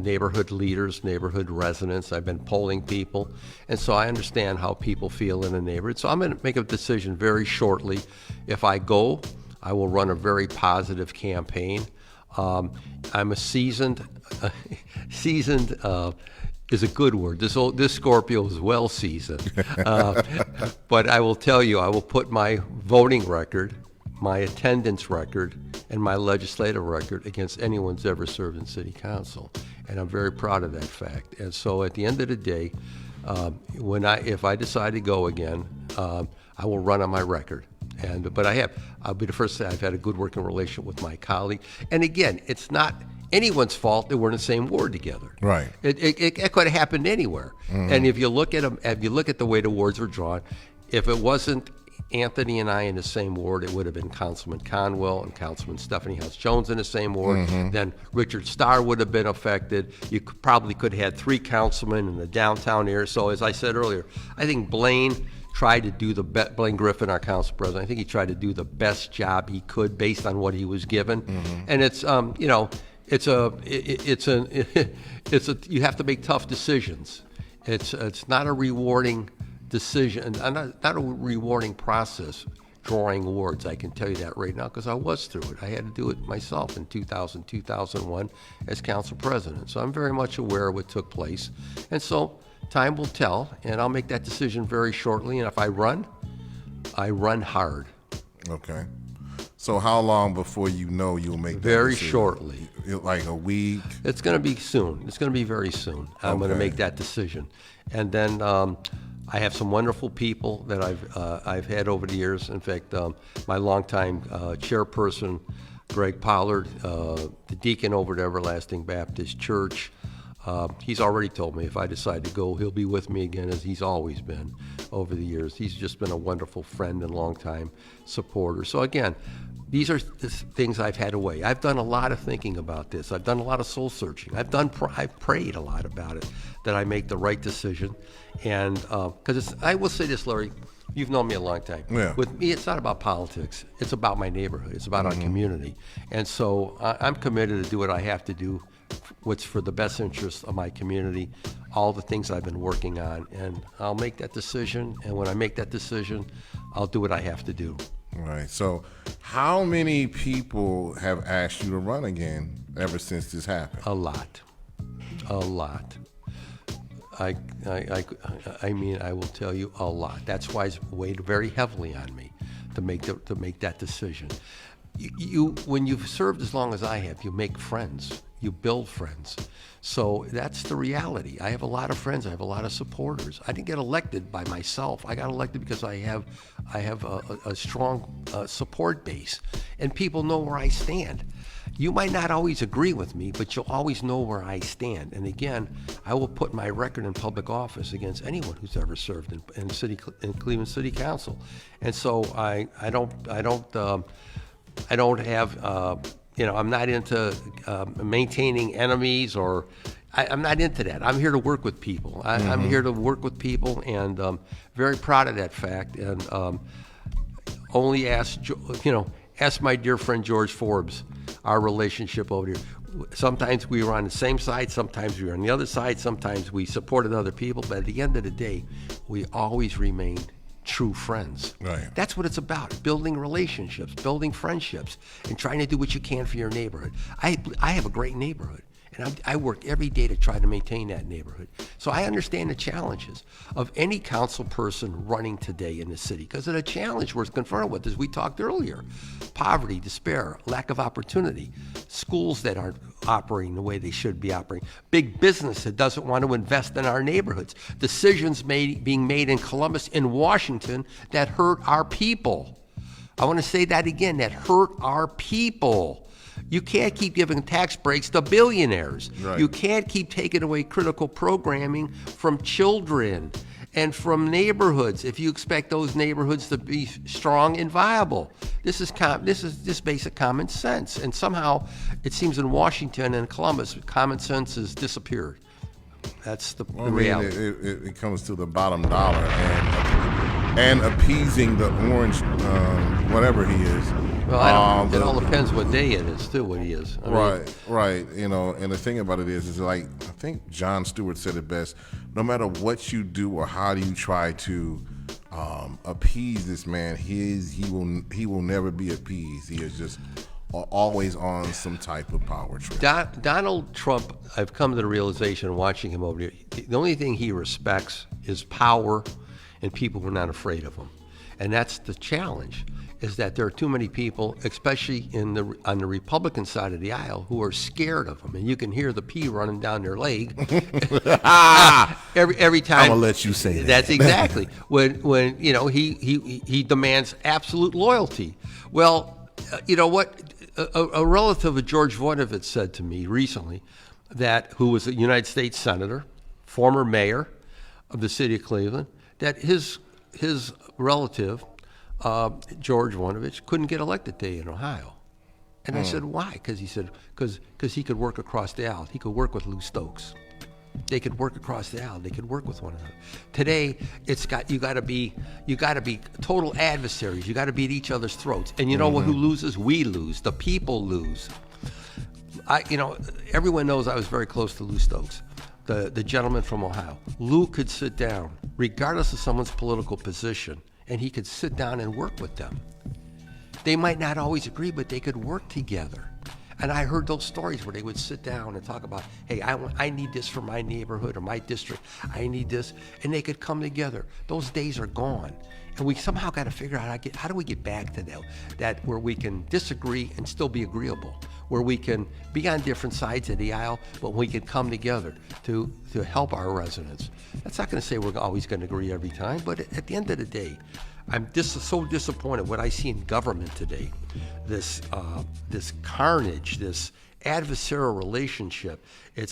neighborhood leaders, neighborhood residents. I've been polling people. And so I understand how people feel in a neighborhood. So I'm going to make a decision very shortly. If I go, I will run a very positive campaign. I'm a seasoned is a good word. This Scorpio is well seasoned. But I will tell you, I will put my voting record, my attendance record, and my legislative record against anyone who's ever served in city council. And I'm very proud of that fact. And so at the end of the day, if I decide to go again, I will run on my record. But I'll be the first to say I've had a good working relationship with my colleague. And again, it's not anyone's fault that we're in the same ward together. Right. It could have happened anywhere. And if you look at them, if you look at the way the wards were drawn, if it wasn't Anthony and I in the same ward, it would have been Councilman Conwell and Councilman Stephanie House Jones in the same ward. Then Richard Starr would have been affected. You probably could have had 3 councilmen in the downtown area. So as I said earlier, I think Blaine tried to do Blaine Griffin, our council president, I think he tried to do the best job he could based on what he was given. And it's, you have to make tough decisions. It's not a rewarding decision, not a rewarding process drawing wards. I can tell you that right now because I was through it. I had to do it myself in 2000, 2001 as council president. So I'm very much aware of what took place. And so time will tell, and I'll make that decision very shortly. And if I run hard. Okay. So how long before you know you'll make that Very decision? shortly. Like a week? It's going to be soon. It's going to be very soon. I'm going to make that decision. And then I have some wonderful people that I've had over the years. In fact, my longtime chairperson, Greg Pollard, the deacon over at Everlasting Baptist Church, he's already told me if I decide to go, he'll be with me again, as he's always been over the years. He's just been a wonderful friend and longtime supporter. So again, these are things I've had to weigh. I've done a lot of thinking about this. I've done a lot of soul searching. I've prayed a lot about it, that I make the right decision. And because I will say this, Larry, you've known me a long time. Yeah. With me, it's not about politics. It's about my neighborhood. It's about our community. And so I'm committed to do what I have to do, what's for the best interest of my community, all the things I've been working on. And I'll make that decision. And when I make that decision, I'll do what I have to do. Right. So how many people have asked you to run again ever since this happened? A lot. I mean, I will tell you a lot. That's why it's weighed very heavily on me to make that decision. When you've served as long as I have, you make friends. You build friends. So that's the reality. I have a lot of friends. I have a lot of supporters. I didn't get elected by myself. I got elected because I have a strong support base, and people know where I stand. You might not always agree with me, but you'll always know where I stand. And again, I will put my record in public office against anyone who's ever served in Cleveland City Council. And so I don't have. I'm not into maintaining enemies, or I'm not into that. I'm here to work with people. I'm here to work with people, and very proud of that fact. And only ask my dear friend George Forbes, our relationship over here. Sometimes we were on the same side, sometimes we were on the other side, sometimes we supported other people, but at the end of the day, we always remained true friends. Right. That's what it's about, building relationships, building friendships, and trying to do what you can for your neighborhood. I have a great neighborhood, and I work every day to try to maintain that neighborhood. So I understand the challenges of any council person running today in the city, because of the challenge we're confronted with, as we talked earlier: poverty, despair, lack of opportunity, schools that aren't operating the way they should be operating, big business that doesn't want to invest in our neighborhoods, decisions being made in Columbus, in Washington, that hurt our people. I want to say that again, that hurt our people. You can't keep giving tax breaks to billionaires. Right. You can't keep taking away critical programming from children and from neighborhoods if you expect those neighborhoods to be strong and viable. This is just basic common sense. And somehow it seems in Washington and Columbus, common sense has disappeared. That's the reality. It comes to the bottom dollar and appeasing the orange, whatever he is. Well, it all depends what day it is, too, what he is. Right. And the thing about it is like, I think Jon Stewart said it best: no matter what you do or how you try to appease this man, he will never be appeased. He is just are always on some type of power trip. Donald Trump, I've come to the realization watching him over here, the only thing he respects is power and people who are not afraid of him. And that's the challenge, is that there are too many people, especially on the Republican side of the aisle, who are scared of him. And you can hear the pee running down their leg every time. I'm gonna let you say that. That's exactly when he demands absolute loyalty. Well, you know what? A relative of George Voinovich said to me recently, who was a United States senator, former mayor of the city of Cleveland, that his relative, George Voinovich, couldn't get elected today in Ohio. And I said, why? Because he said, because he could work across the aisle. He could work with Lou Stokes. They could work across the aisle. They could work with one another. Today, you got to be total adversaries. You got to be at each other's throats. And you know who loses? We lose. The people lose. Everyone knows I was very close to Lou Stokes, the gentleman from Ohio. Lou could sit down, regardless of someone's political position, and he could sit down and work with them. They might not always agree, but they could work together. And I heard those stories where they would sit down and talk about, hey, I need this for my neighborhood or my district. I need this. And they could come together. Those days are gone. And we somehow got to figure out how do we get back to that where we can disagree and still be agreeable, where we can be on different sides of the aisle, but we can come together to help our residents. That's not going to say we're always going to agree every time, but at the end of the day, I'm so disappointed what I see in government today. This carnage, this adversarial relationship.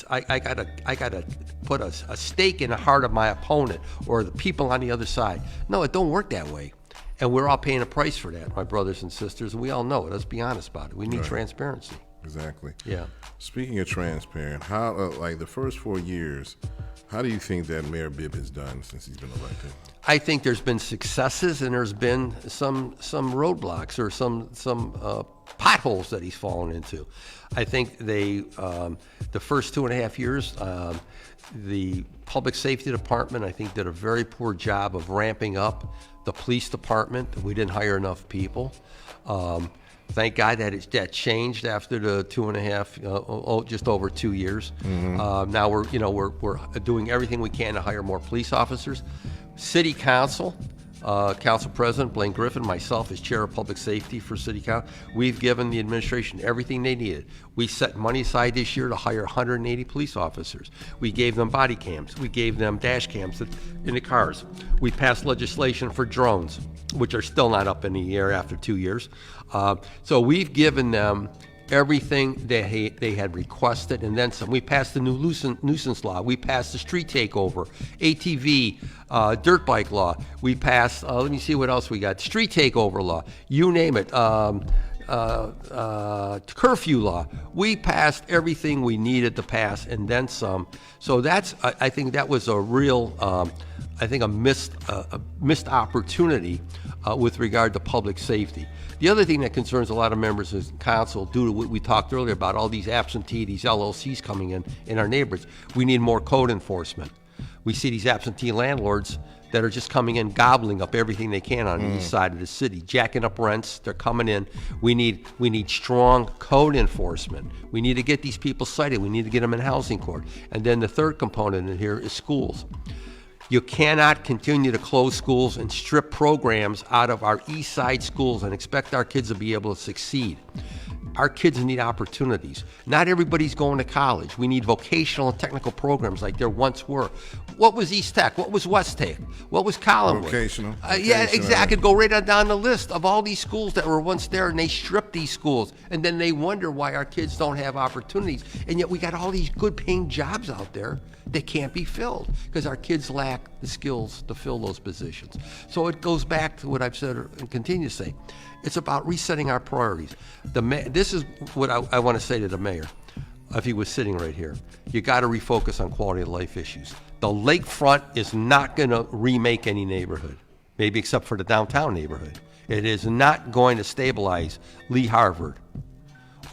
I gotta put a stake in the heart of my opponent or the people on the other side. No, it don't work that way, and we're all paying a price for that, my brothers and sisters. And we all know it. Let's be honest about it. We need transparency. Exactly. Yeah. Speaking of transparent, how like the first 4 years, how do you think that Mayor Bibb has done since he's been elected? I think there's been successes and there's been some roadblocks or some potholes that he's fallen into. I think the first 2.5 years, the public safety department, I think, did a very poor job of ramping up the police department. We didn't hire enough people. Thank God that changed after the 2.5, just over 2 years. Now we're doing everything we can to hire more police officers. City Council, Council President Blaine Griffin, myself as Chair of Public Safety for City Council, we've given the administration everything they needed. We set money aside this year to hire 180 police officers. We gave them body cams. We gave them dash cams in the cars. We passed legislation for drones, which are still not up in the air after 2 years. So we've given them everything they had requested and then some. We passed the new nuisance law. We passed the street takeover, ATV, dirt bike law. We passed, let me see what else we got, street takeover law, you name it, curfew law. We passed everything we needed to pass and then some. So I think that was a real, a missed opportunity with regard to public safety. The other thing that concerns a lot of members of council, due to what we talked earlier about all these absentee, these LLCs coming in our neighborhoods, we need more code enforcement. We see these absentee landlords that are just coming in, gobbling up everything they can on the east side of the city, jacking up rents. They're coming in. We need strong code enforcement. We need to get these people cited. We need to get them in housing court. And then the third component in here is schools. You cannot continue to close schools and strip programs out of our east side schools and expect our kids to be able to succeed. Our kids need opportunities. Not everybody's going to college. We need vocational and technical programs like there once were. What was East Tech? What was West Tech? What was Collinwood? Vocational. Yeah, exactly. I could go right on down the list of all these schools that were once there, and they stripped these schools. And then they wonder why our kids don't have opportunities. And yet we got all these good paying jobs out there that can't be filled because our kids lack the skills to fill those positions. So it goes back to what I've said and continue to say. It's about resetting our priorities. This is what I want to say to the mayor, if he was sitting right here. You got to refocus on quality of life issues. The lakefront is not going to remake any neighborhood, maybe except for the downtown neighborhood. It is not going to stabilize Lee Harvard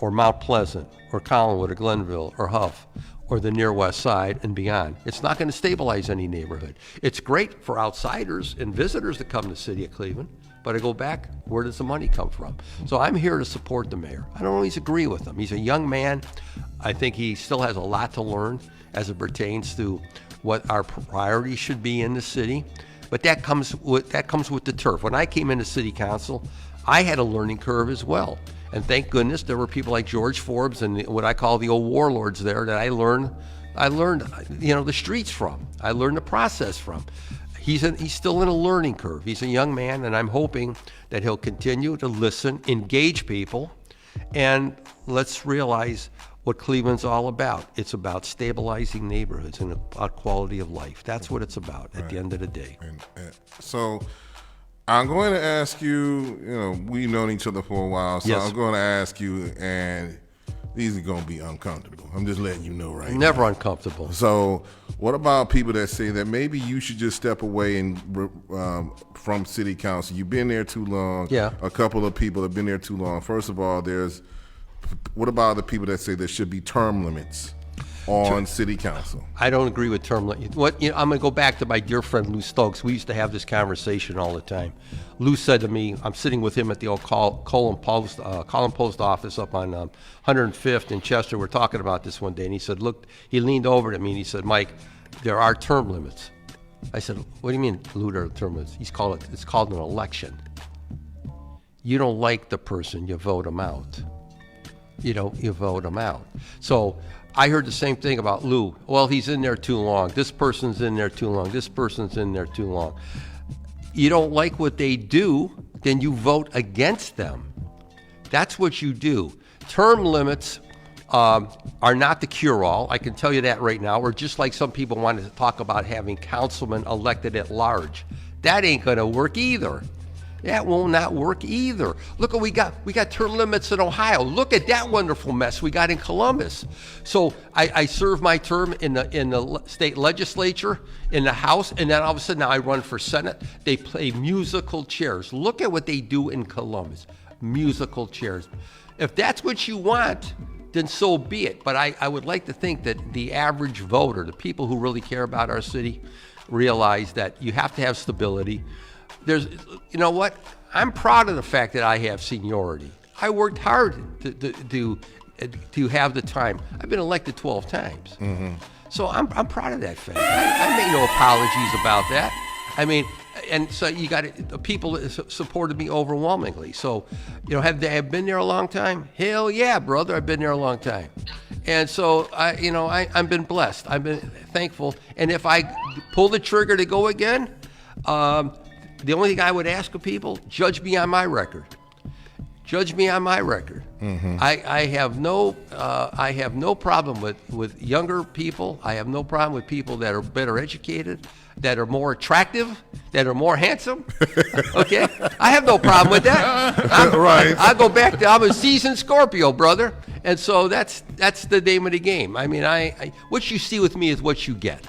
or Mount Pleasant or Collinwood or Glenville or Huff or the near west side and beyond. It's not going to stabilize any neighborhood. It's great for outsiders and visitors to come to the city of Cleveland, But I go back, where does the money come from? So I'm here to support the mayor. I don't always agree with him. He's a young man. I think he still has a lot to learn as it pertains to what our priorities should be in the city. But that comes with the turf. When I came into city council, I had a learning curve as well. And thank goodness there were people like George Forbes and what I call the old warlords there that I learned, the streets from. I learned the process from. He's still in a learning curve. He's a young man, and I'm hoping that he'll continue to listen, engage people, and let's realize what Cleveland's all about. It's about stabilizing neighborhoods and about quality of life. That's what it's about at the end of the day. And so I'm going to ask you, we've known each other for a while, so Yes. I'm going to ask you, and these are going to be uncomfortable. I'm just letting you know right Never now. uncomfortable. So what about people that say that maybe you should just step away from city council? You've been there too long. Yeah. A couple of people have been there too long. First of all, what about the people that say there should be term limits on city council? I don't agree with term limits. I'm going to go back to my dear friend Lou Stokes. We used to have this conversation all the time. Lou said to me, I'm sitting with him at the old Colin Post office up on 105th in Chester. We're talking about this one day, and he said, look, he leaned over to me and he said, Mike, there are term limits. I said, what do you mean, Lou, there are term limits? It's called an election. You don't like the person, you vote them out. You vote them out. So I heard the same thing about Lou. Well, he's in there too long. This person's in there too long. This person's in there too long. You don't like what they do, then you vote against them. That's what you do. Term limits are not the cure-all. I can tell you that right now. Or just like some people wanted to talk about having councilmen elected at large. That ain't going to work either. That will not work either. Look what we got. We got term limits in Ohio. Look at that wonderful mess we got in Columbus. So I serve my term in the state legislature, in the House, and then all of a sudden now I run for Senate. They play musical chairs. Look at what they do in Columbus. Musical chairs. If that's what you want, then so be it. But I would like to think that the average voter, the people who really care about our city, realize that you have to have stability. You know what? I'm proud of the fact that I have seniority. I worked hard to have the time. I've been elected 12 times. Mm-hmm. So I'm proud of that fact. I make no apologies about that. I mean, and so you got people that supported me overwhelmingly. So, have they been there a long time? Hell yeah, brother, I've been there a long time. And so I've been blessed. I've been thankful. And if I pull the trigger to go again, the only thing I would ask of people, judge me on my record. Judge me on my record. Mm-hmm. I have no problem with younger people. I have no problem with people that are better educated, that are more attractive, that are more handsome. Okay? I have no problem with that. Right. I go back to, I'm a seasoned Scorpio, brother. And so that's the name of the game. I mean, what you see with me is what you get.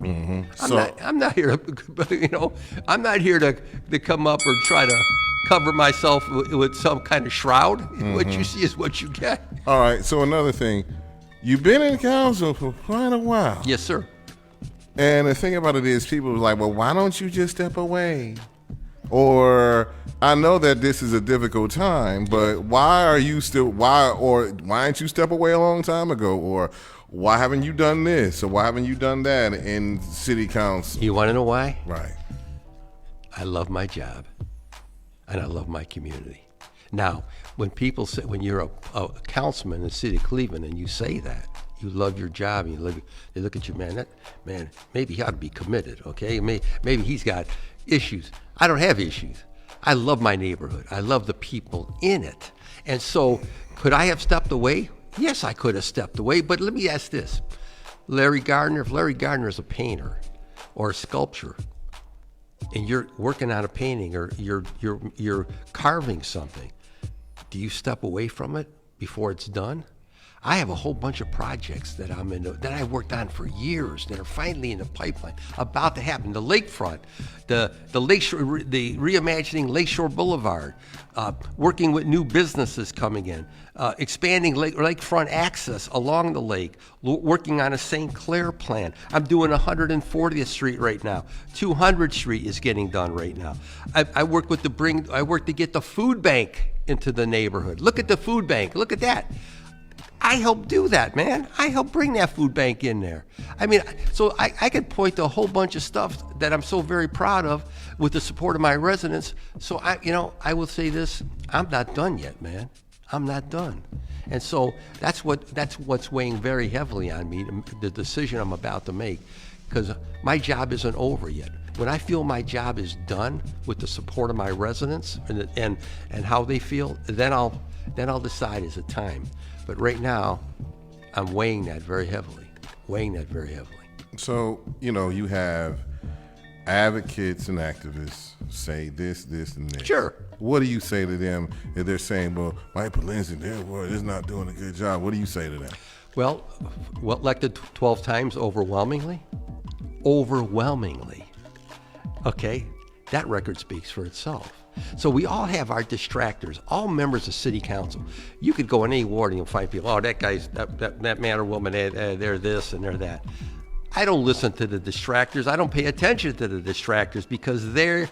Mm-hmm. I'm not here to, I'm not here to come up or try to cover myself with some kind of shroud. Mm-hmm. What you see is what you get. All right. So another thing, you've been in council for quite a while. Yes, sir. And the thing about it is, people are like, well, why don't you just step away? Or I know that this is a difficult time, but why didn't you step away a long time ago? Or why haven't you done this? Or why haven't you done that in city council? You want to know why? Right. I love my job, and I love my community. Now, when people say, when you're a councilman in the city of Cleveland and you say that, you love your job, and they look at you, man, maybe he ought to be committed, okay? Maybe he's got issues. I don't have issues. I love my neighborhood. I love the people in it. And so, could I have stepped away? Yes, I could have stepped away, but let me ask this. If Larry Gardner is a painter or a sculptor, and you're working on a painting or you're carving something, do you step away from it before it's done? I have a whole bunch of projects that that I worked on for years that are finally in the pipeline, about to happen. The lakefront, the lakeshore, the reimagining Lakeshore Boulevard, working with new businesses coming in, expanding lakefront access along the lake, working on a St. Clair plan. I'm doing 140th Street right now. 200th Street is getting done right now. I work to get the food bank into the neighborhood. Look at the food bank. Look at that. I helped do that, man. I helped bring that food bank in there. I mean, so I could point to a whole bunch of stuff that I'm so very proud of with the support of my residents. So I will say this: I'm not done yet, man. I'm not done. And so that's what's weighing very heavily on me, the decision I'm about to make, because my job isn't over yet. When I feel my job is done with the support of my residents and how they feel, then I'll decide is it time. But right now, I'm weighing that very heavily. So, you have advocates and activists say this, and this. Sure. What do you say to them if they're saying, well, Mike Polensek, their word is not doing a good job? What do you say to them? Well, elected 12 times overwhelmingly. Okay? That record speaks for itself. So we all have our distractors, all members of city council. You could go in any ward and you'll find people, oh, that guy's, that man or woman, they're this and they're that. I don't listen to the distractors. I don't pay attention to the distractors because they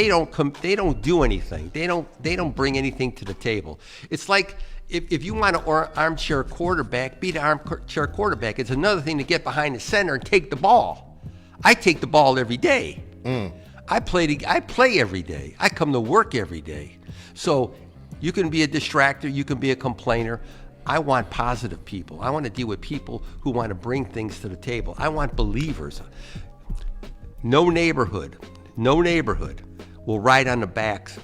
don't do anything. They don't bring anything to the table. It's like if you want an armchair quarterback, be the armchair quarterback. It's another thing to get behind the center and take the ball. I take the ball every day. I play every day. I come to work every day. So you can be a distractor, you can be a complainer. I want positive people. I want to deal with people who want to bring things to the table. I want believers. No neighborhood will ride on the backs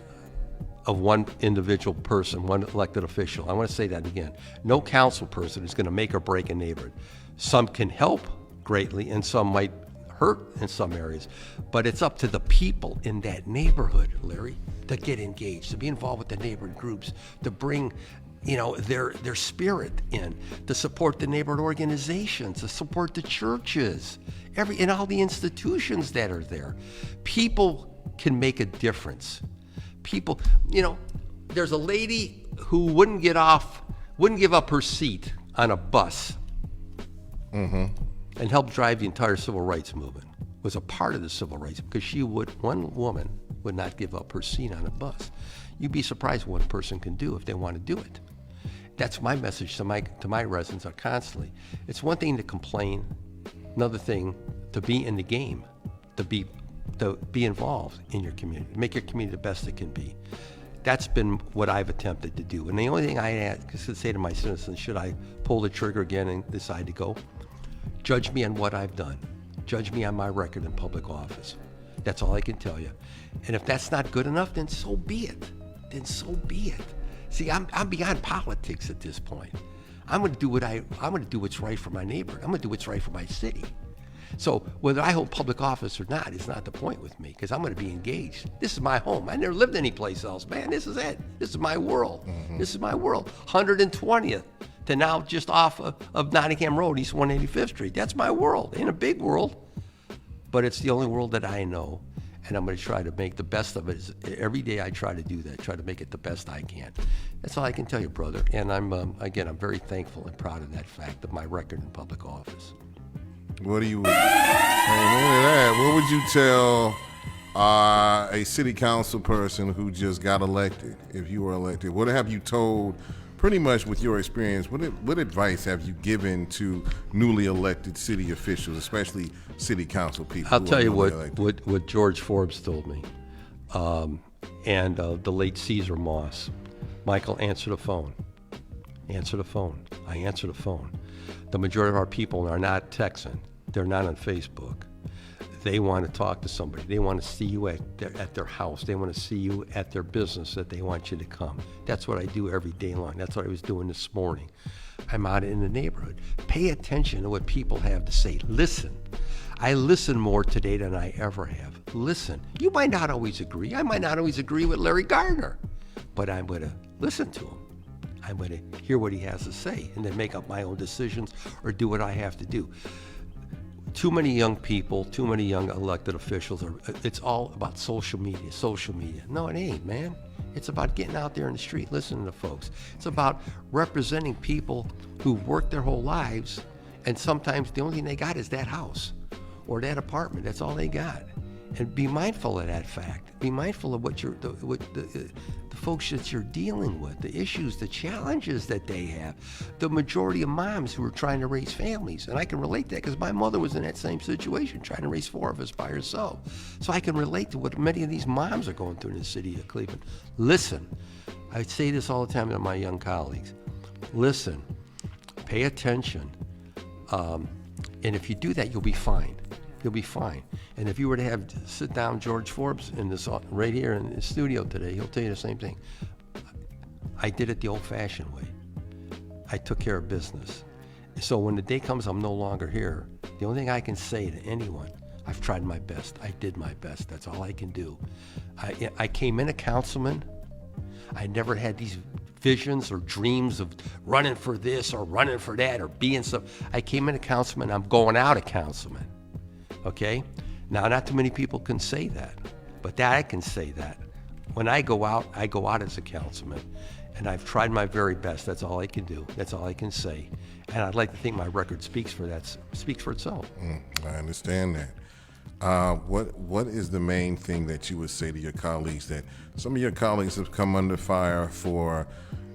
of one individual person, one elected official. I want to say that again. No council person is going to make or break a neighborhood. Some can help greatly and some might hurt in some areas, but it's up to the people in that neighborhood, Larry, to get engaged, to be involved with the neighborhood groups, to bring their spirit in, to support the neighborhood organizations, to support the churches, and all the institutions that are there. People can make a difference. People, there's a lady who wouldn't give up her seat on a bus. And helped drive the entire civil rights movement, was a part of the civil rights, because one woman would not give up her seat on a bus. You'd be surprised what one person can do if they want to do it. That's my message to my residents constantly. It's one thing to complain, another thing to be in the game, to be involved in your community, make your community the best it can be. That's been what I've attempted to do. And the only thing I could say to my citizens, should I pull the trigger again and decide to go? Judge me on what I've done. Judge me on my record in public office. That's all I can tell you. And if that's not good enough, then so be it. See, I'm beyond politics at this point. I'm going to do what's right for my neighborhood. I'm going to do what's right for my city. So whether I hold public office or not is not the point with me, because I'm going to be engaged. This is my home. I never lived anyplace else, man. This is it. This is my world. This is my world. 120th. To now just off of Nottingham Road, East 185th Street. That's my world. Ain't a big world, but it's the only world that I know, and I'm going to try to make the best of it. Every day I try to do that, try to make it the best I can. That's all I can tell you, brother. And I'm very thankful and proud of that fact of my record in public office. What would you tell a city council person who just got elected, if you were elected? What have you told? Pretty much with your experience, what advice have you given to newly elected city officials, especially city council people? I'll tell you what George Forbes told me, and the late Caesar Moss. Michael, answer the phone. Answer the phone. I answer the phone. The majority of our people are not texting. They're not on Facebook. They want to talk to somebody. They want to see you at their house. They want to see you at their business that they want you to come. That's what I do every day long. That's what I was doing this morning. I'm out in the neighborhood. Pay attention to what people have to say. Listen. I listen more today than I ever have. Listen. You might not always agree. I might not always agree with Larry Gardner, but I'm going to listen to him. I'm going to hear what he has to say and then make up my own decisions or do what I have to do. Too many young people, too many young elected officials it's all about social media. No, it ain't, man. It's about getting out there in the street, listening to folks. It's about representing people who've worked their whole lives, and sometimes the only thing they got is that house or that apartment. That's all they got. And be mindful of that fact. Be mindful of what the folks that you're dealing with, the issues, the challenges that they have. The majority of moms who are trying to raise families, and I can relate to that because my mother was in that same situation, trying to raise 4 of us by herself. So I can relate to what many of these moms are going through in the city of Cleveland. Listen, I say this all the time to my young colleagues. Listen, pay attention, and if you do that, you'll be fine. You'll be fine. And if you were to sit down George Forbes in this right here in the studio today, he'll tell you the same thing. I did it the old-fashioned way. I took care of business. So when the day comes I'm no longer here, the only thing I can say to anyone, I've tried my best. I did my best. That's all I can do. I came in a councilman. I never had these visions or dreams of running for this or running for that or being some. I came in a councilman. I'm going out a councilman. Okay? Now, not too many people can say that, but that I can say that. When I go out as a councilman, and I've tried my very best. That's all I can do. That's all I can say. And I'd like to think my record speaks for itself. I understand that. What is the main thing that you would say to your colleagues that some of your colleagues have come under fire for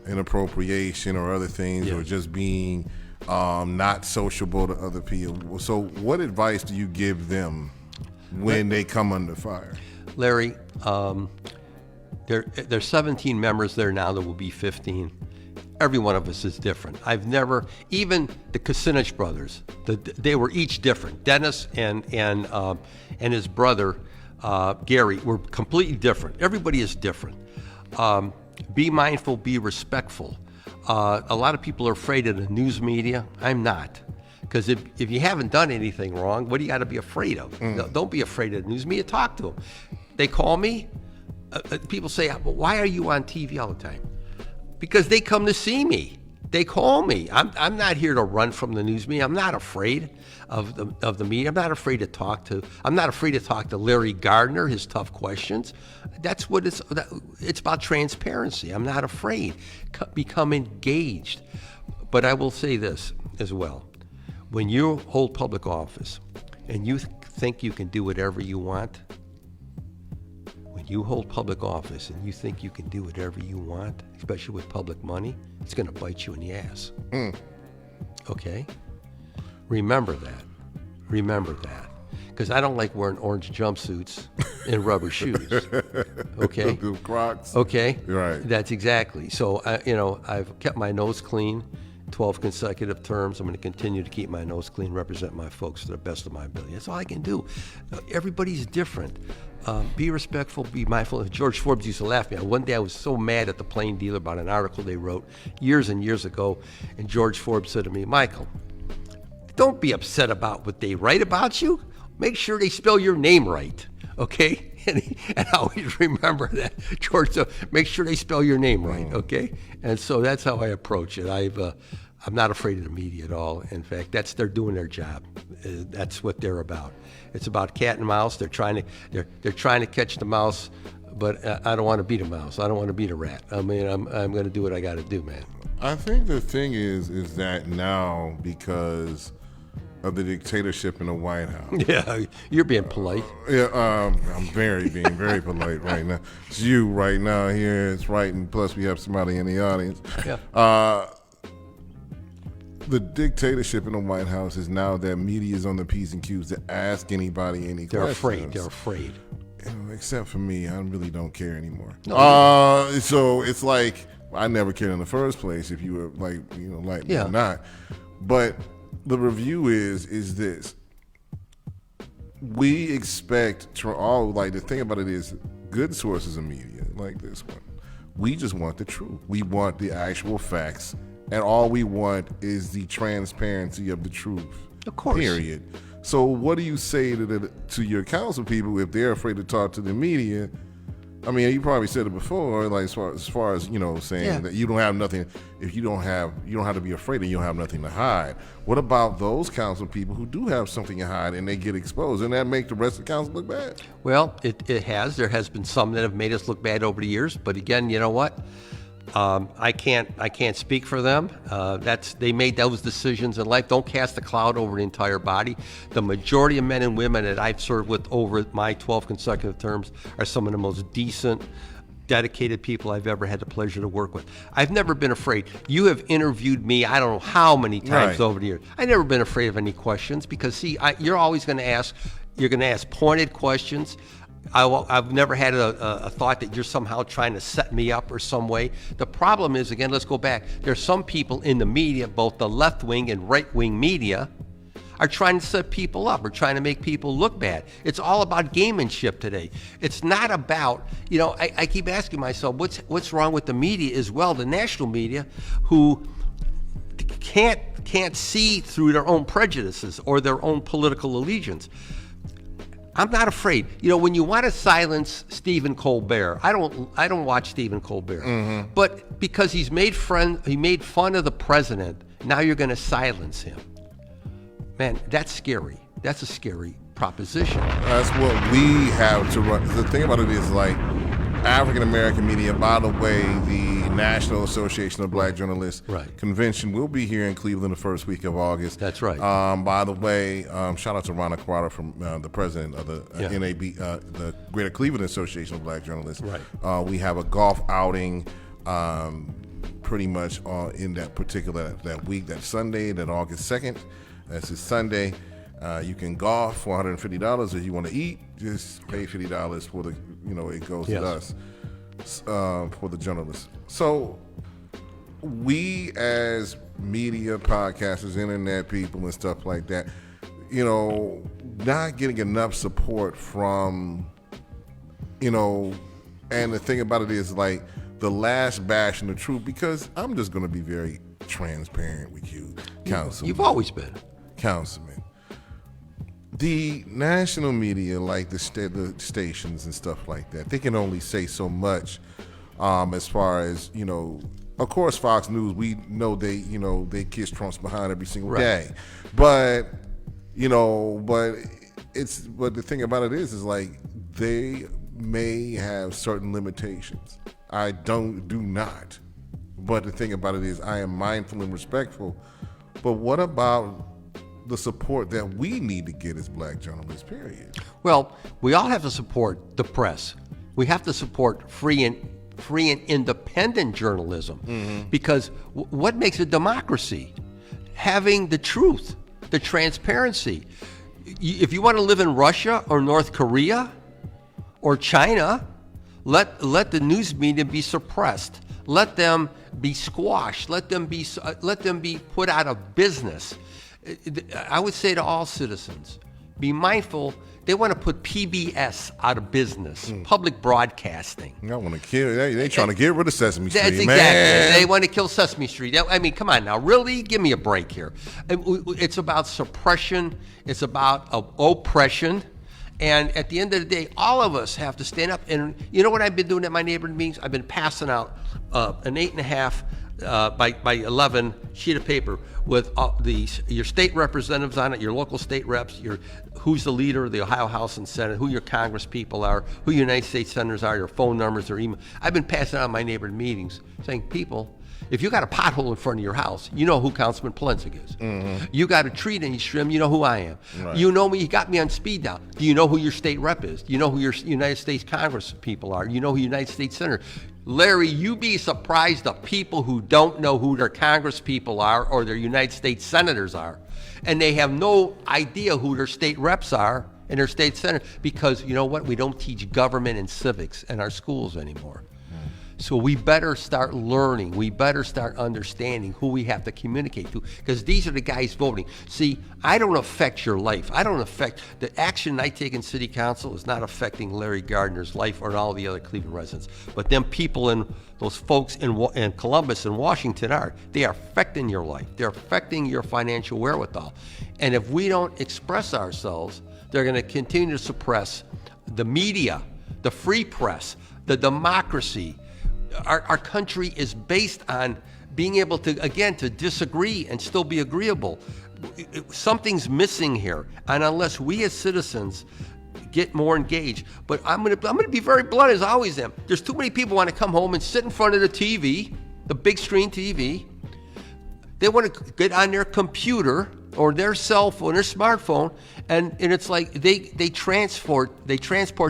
inappropriation or other things, or just being not sociable to other people? So what advice do you give them when they come under fire? Larry, there's 17 members there now. There will be 15. Every one of us is different. I've never, even the Kucinich brothers, they were each different. Dennis and his brother Gary were completely different. Everybody is different. Be mindful, be respectful. A lot of people are afraid of the news media. I'm not. Because if you haven't done anything wrong, what do you got to be afraid of? No, don't be afraid of the news media. Talk to them. They call me. People say, well, why are you on TV all the time? Because they come to see me. They call me. I'm not here to run from the news media. I'm not afraid of the media. I'm not afraid to talk to Larry Gardner, his tough questions. That's what it's about, transparency. I'm not afraid. Become engaged. But I will say this as well. When you hold public office and you think you can do whatever you want, you hold public office and you think you can do whatever you want, especially with public money, it's going to bite you in the ass. Okay? Remember that. Because I don't like wearing orange jumpsuits and rubber shoes. Okay? Crocs. Okay? Right. That's exactly. So, I've kept my nose clean 12 consecutive terms. I'm going to continue to keep my nose clean, represent my folks to the best of my ability. That's all I can do. Everybody's different. Be respectful, be mindful. George Forbes used to laugh at me. One day I was so mad at the Plain Dealer about an article they wrote years and years ago, and George Forbes said to me, Michael, don't be upset about what they write about you. Make sure they spell your name right, okay? And I always remember that. George said, make sure they spell your name right, okay? And so that's how I approach it. I'm not afraid of the media at all. In fact, they're doing their job. That's what they're about. It's about cat and mouse. They're trying to catch the mouse, but I don't want to be the mouse. I don't want to be the rat. I mean, I'm going to do what I got to do, man. I think the thing is that now, because of the dictatorship in the White House. Yeah, you're being polite. I'm being very polite right now. It's you right now here. It's right, and plus we have somebody in the audience. Yeah. The dictatorship in the White House is now that media is on the P's and Q's to ask anybody any questions. They're afraid. Except for me, I really don't care anymore. No, so it's like I never cared in the first place if you were like me or not. But the review is this: we expect the thing about it is good sources of media like this one. We just want the truth. We want the actual facts. And all we want is the transparency of the truth. Of course. Period. So what do you say to your council people if they're afraid to talk to the media? I mean, you probably said it before, like as far as saying that you don't have nothing. If you don't have to be afraid that you don't have nothing to hide. What about those council people who do have something to hide and they get exposed, and that make the rest of the council look bad? Well, it has. There has been some that have made us look bad over the years, but again, you know what? I can't speak for them. They made those decisions in life. Don't cast a cloud over the entire body. The majority of men and women that I've served with over my 12 consecutive terms are some of the most decent, dedicated people I've ever had the pleasure to work with. I've never been afraid. You have interviewed me, I don't know how many times over the years. I've never been afraid of any questions because, see, you're always going to ask. You're going to ask pointed questions. I've never had a thought that you're somehow trying to set me up or some way. The problem is, again, let's go back. There's some people in the media, both the left-wing and right-wing media, are trying to set people up or trying to make people look bad. It's all about gamemanship today. It's not about, I keep asking myself, what's wrong with the media as well, the national media, who can't see through their own prejudices or their own political allegiance. I'm not afraid. When you want to silence Stephen Colbert, I don't watch Stephen Colbert, but because he made fun of the president, now you're going to silence him. Man, that's scary. That's a scary proposition. That's what we have to run. The thing about it is, like, African American media, by the way, the National Association of Black Journalists convention will be here in Cleveland the first week of August. That's right. By the way, shout out to Ronna Carter, from the president of the NAB, the Greater Cleveland Association of Black Journalists. Right. We have a golf outing pretty much in that particular that week, that Sunday, that August 2nd. That's a Sunday. You can golf for $150. If you want to eat, just pay $50 for the, it goes to us for the journalists. So we as media, podcasters, internet people and stuff like that, not getting enough support from, and the thing about it is, like, the last bastion of truth, because I'm just going to be very transparent with you, Councilman. You've always been. Councilman. The national media, like the stations and stuff like that, they can only say so much as far as, of course, Fox News, we know they kiss Trump's behind every single day. But, but the thing about it is like, they may have certain limitations. I do not. But the thing about it is, I am mindful and respectful. But what about the support that we need to get as black journalists, period? Well, we all have to support the press. We have to support free and independent journalism, because what makes a democracy? Having the truth, the transparency. If you want to live in Russia or North Korea or China, let the news media be suppressed. Let them be squashed. Let them be put out of business. I would say to all citizens, be mindful. They want to put PBS out of business, public broadcasting. I want to kill. They trying to get rid of Sesame Street. That's exactly. They want to kill Sesame Street. I mean, come on now, really? Give me a break here. It's about suppression. It's about oppression. And at the end of the day, all of us have to stand up. And you know what I've been doing at my neighborhood meetings? I've been passing out an 8.5 by 11 sheet of paper with your state representatives on it, your local state reps, who's the leader of the Ohio House and Senate, who your Congress people are, who your United States senators are, your phone numbers, their email. I've been passing out my neighborhood meetings saying, people, if you got a pothole in front of your house, you know who Councilman Polensek is. Mm-hmm. You got a tree that you trim, you know who I am. Right. You know me, you got me on speed dial. Do you know who your state rep is? Do you know who your United States Congress people are? You know who United States Senator? Larry, you'd be surprised of people who don't know who their Congress people are or their United States Senators are. And they have no idea who their state reps are and their state senators, because you know what? We don't teach government and civics in our schools anymore. So we better start learning. We better start understanding who we have to communicate to, because these are the guys voting. See, I don't affect your life. I don't affect the action I take in city council is not affecting Larry Gardner's life or all the other Cleveland residents. But them people in those folks in Columbus and Washington they are affecting your life. They're affecting your financial wherewithal. And if we don't express ourselves, they're going to continue to suppress the media, the free press. the democracy. Our country is based on being able to, again, to disagree and still be agreeable. Something's missing here, and unless we as citizens get more engaged, but I'm gonna be very blunt as I always am. There's too many people want to come home and sit in front of the TV, the big screen TV. They want to get on their computer or their cell phone, their smartphone, and it's like they transport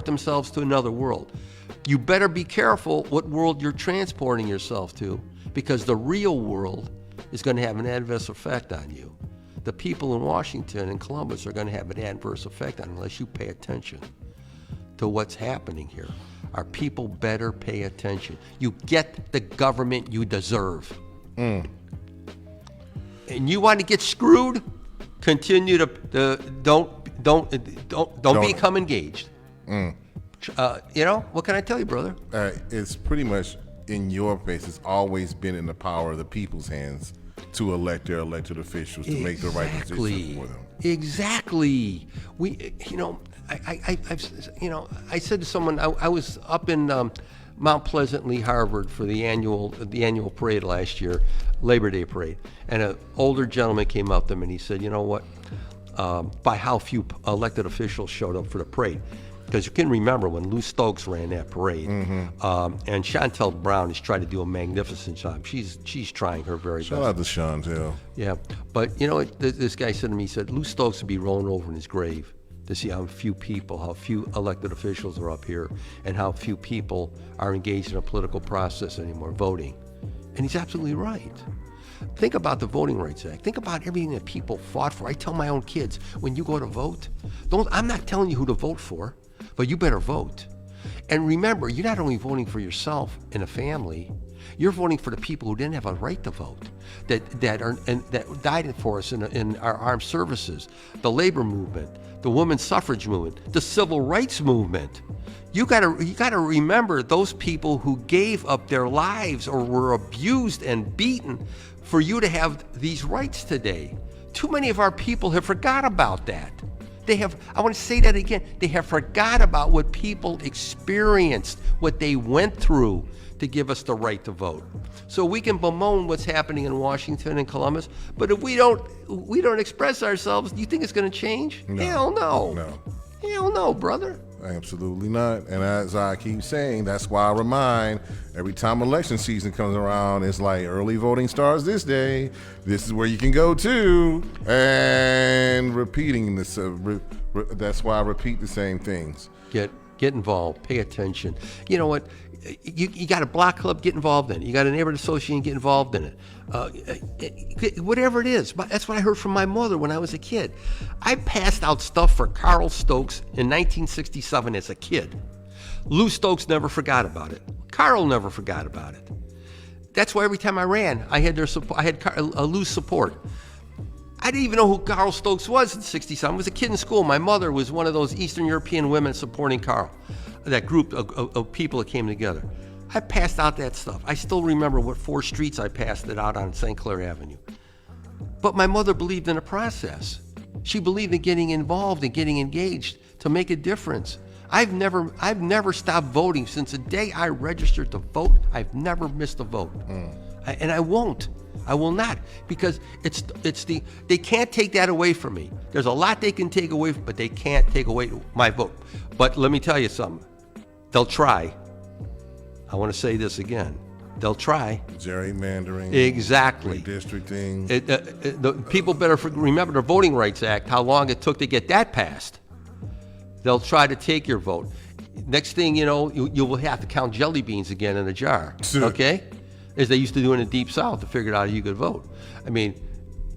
themselves to another world. You better be careful what world you're transporting yourself to, because the real world is going to have an adverse effect on you. The people in Washington and Columbus are going to have an adverse effect on unless you pay attention to what's happening here. Our people better pay attention. You get the government you deserve. And you want to get screwed? Continue to don't become engaged. What can I tell you, brother? It's pretty much in your face. It's always been in the power of the people's hands to elect their elected officials to make the right decisions for them. Exactly. I said to someone, I was up in Mount Pleasant, Lee Harvard for the annual parade last year, Labor Day parade, and an older gentleman came up to me and he said, "You know what? By how few elected officials showed up for the parade." Because you can remember when Lou Stokes ran that parade, and Chantel Brown has tried to do a magnificent job. She's trying her very best. Shout out to Chantel. Yeah, but you know what this guy said to me? He said, Lou Stokes would be rolling over in his grave to see how few elected officials are up here and how few people are engaged in a political process anymore, voting. And he's absolutely right. Think about the Voting Rights Act. Think about everything that people fought for. I tell my own kids, when you go to vote, I'm not telling you who to vote for, but you better vote. And remember, you're not only voting for yourself and a family, you're voting for the people who didn't have a right to vote, that died for us in our armed services, the labor movement, the women's suffrage movement, the civil rights movement. You gotta remember those people who gave up their lives or were abused and beaten for you to have these rights today. Too many of our people have forgot about that. I want to say that again, they have forgot about what people experienced, what they went through to give us the right to vote. So we can bemoan what's happening in Washington and Columbus, but if we don't express ourselves, do you think it's going to change? No. Hell no. No. Hell no, brother. Absolutely not. And as I keep saying, that's why I remind every time election season comes around, it's like early voting starts this day. This is where you can go to. And repeating this, that's why I repeat the same things. Get involved. Pay attention. You know what? You got a block club, get involved in it. You got a neighborhood association, get involved in it. Whatever it is. That's what I heard from my mother when I was a kid. I passed out stuff for Carl Stokes in 1967 as a kid. Lou Stokes never forgot about it. Carl never forgot about it. That's why every time I ran, I had their support. I had Lou's support. I didn't even know who Carl Stokes was in 67. I was a kid in school. My mother was one of those Eastern European women supporting Carl. That group of people that came together. I passed out that stuff. I still remember what 4 streets I passed it out on St. Clair Avenue. But my mother believed in the process. She believed in getting involved and getting engaged to make a difference. I've never stopped voting since the day I registered to vote. I've never missed a vote, and I won't. I will not, because they can't take that away from me. There's a lot they can take away, but they can't take away my vote. But let me tell you something. They'll try. I want to say this again. They'll try. Gerrymandering. Exactly. Redistricting. The people better remember the Voting Rights Act, how long it took to get that passed. They'll try to take your vote. Next thing you know, you will have to count jelly beans again in a jar, okay? As they used to do in the Deep South to figure out how you could vote. I mean,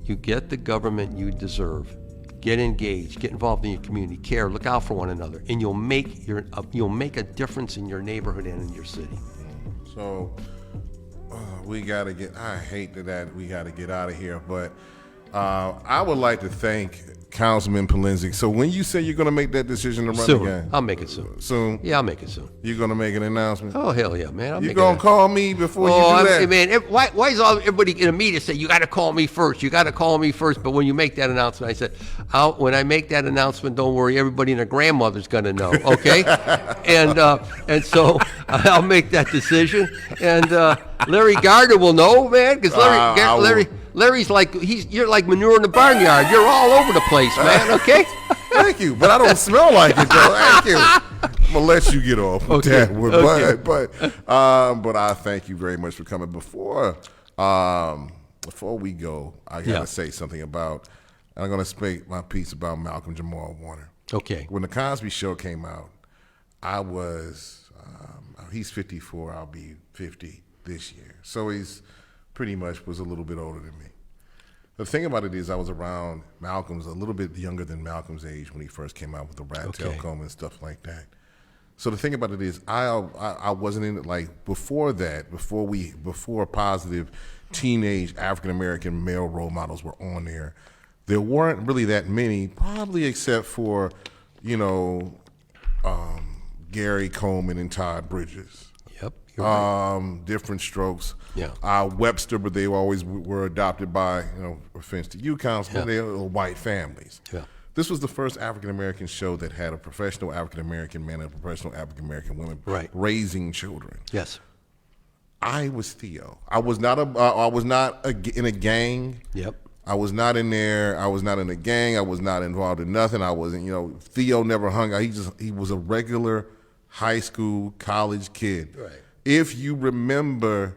you get the government you deserve. Get engaged, get involved in your community, care, look out for one another, and you'll make a difference in your neighborhood and in your city. So we gotta get. I hate that we gotta get out of here, but I would like to thank Councilman Polensek. So when you say you're going to make that decision to run Soon. again? I'll make it soon. Soon? Yeah, I'll make it soon. You're going to make an announcement? Oh, hell yeah, man. You going to call me before you do that? Man, why is everybody in the media say, you got to call me first? You got to call me first. But when you make that announcement, I said, when I make that announcement, don't worry, everybody and their grandmother's going to know, okay? and so I'll make that decision. And Larry Gardner will know, man, because Larry's like, you're like manure in the barnyard. You're all over the place, man, okay? Thank you, but I don't smell like it, though. Thank you. I'm going to let you get off with that one. But I thank you very much for coming. Before we go, I got to say something about, I'm going to speak my piece about Malcolm Jamal Warner. Okay. When the Cosby Show came out, I was, he's 54, I'll be 50 this year. So he's pretty much was a little bit older than me. The thing about it is I was around Malcolm's, a little bit younger than Malcolm's age when he first came out with the rat tail comb and stuff like that. So the thing about it is I wasn't in it like before that, before positive teenage African-American male role models were on there. There weren't really that many, probably except for, Gary Coleman and Todd Bridges. Yep. You're right. Different strokes. Yeah. Webster, but they always were adopted by, offense to you, Councilman, they were white families. Yeah. This was the first African-American show that had a professional African-American man and a professional African-American woman raising children. Yes. I was Theo. I was not in a gang. Yep. I was not in there. I was not in a gang. I was not involved in nothing. I wasn't, Theo never hung out. He was a regular high school, college kid. Right. If you remember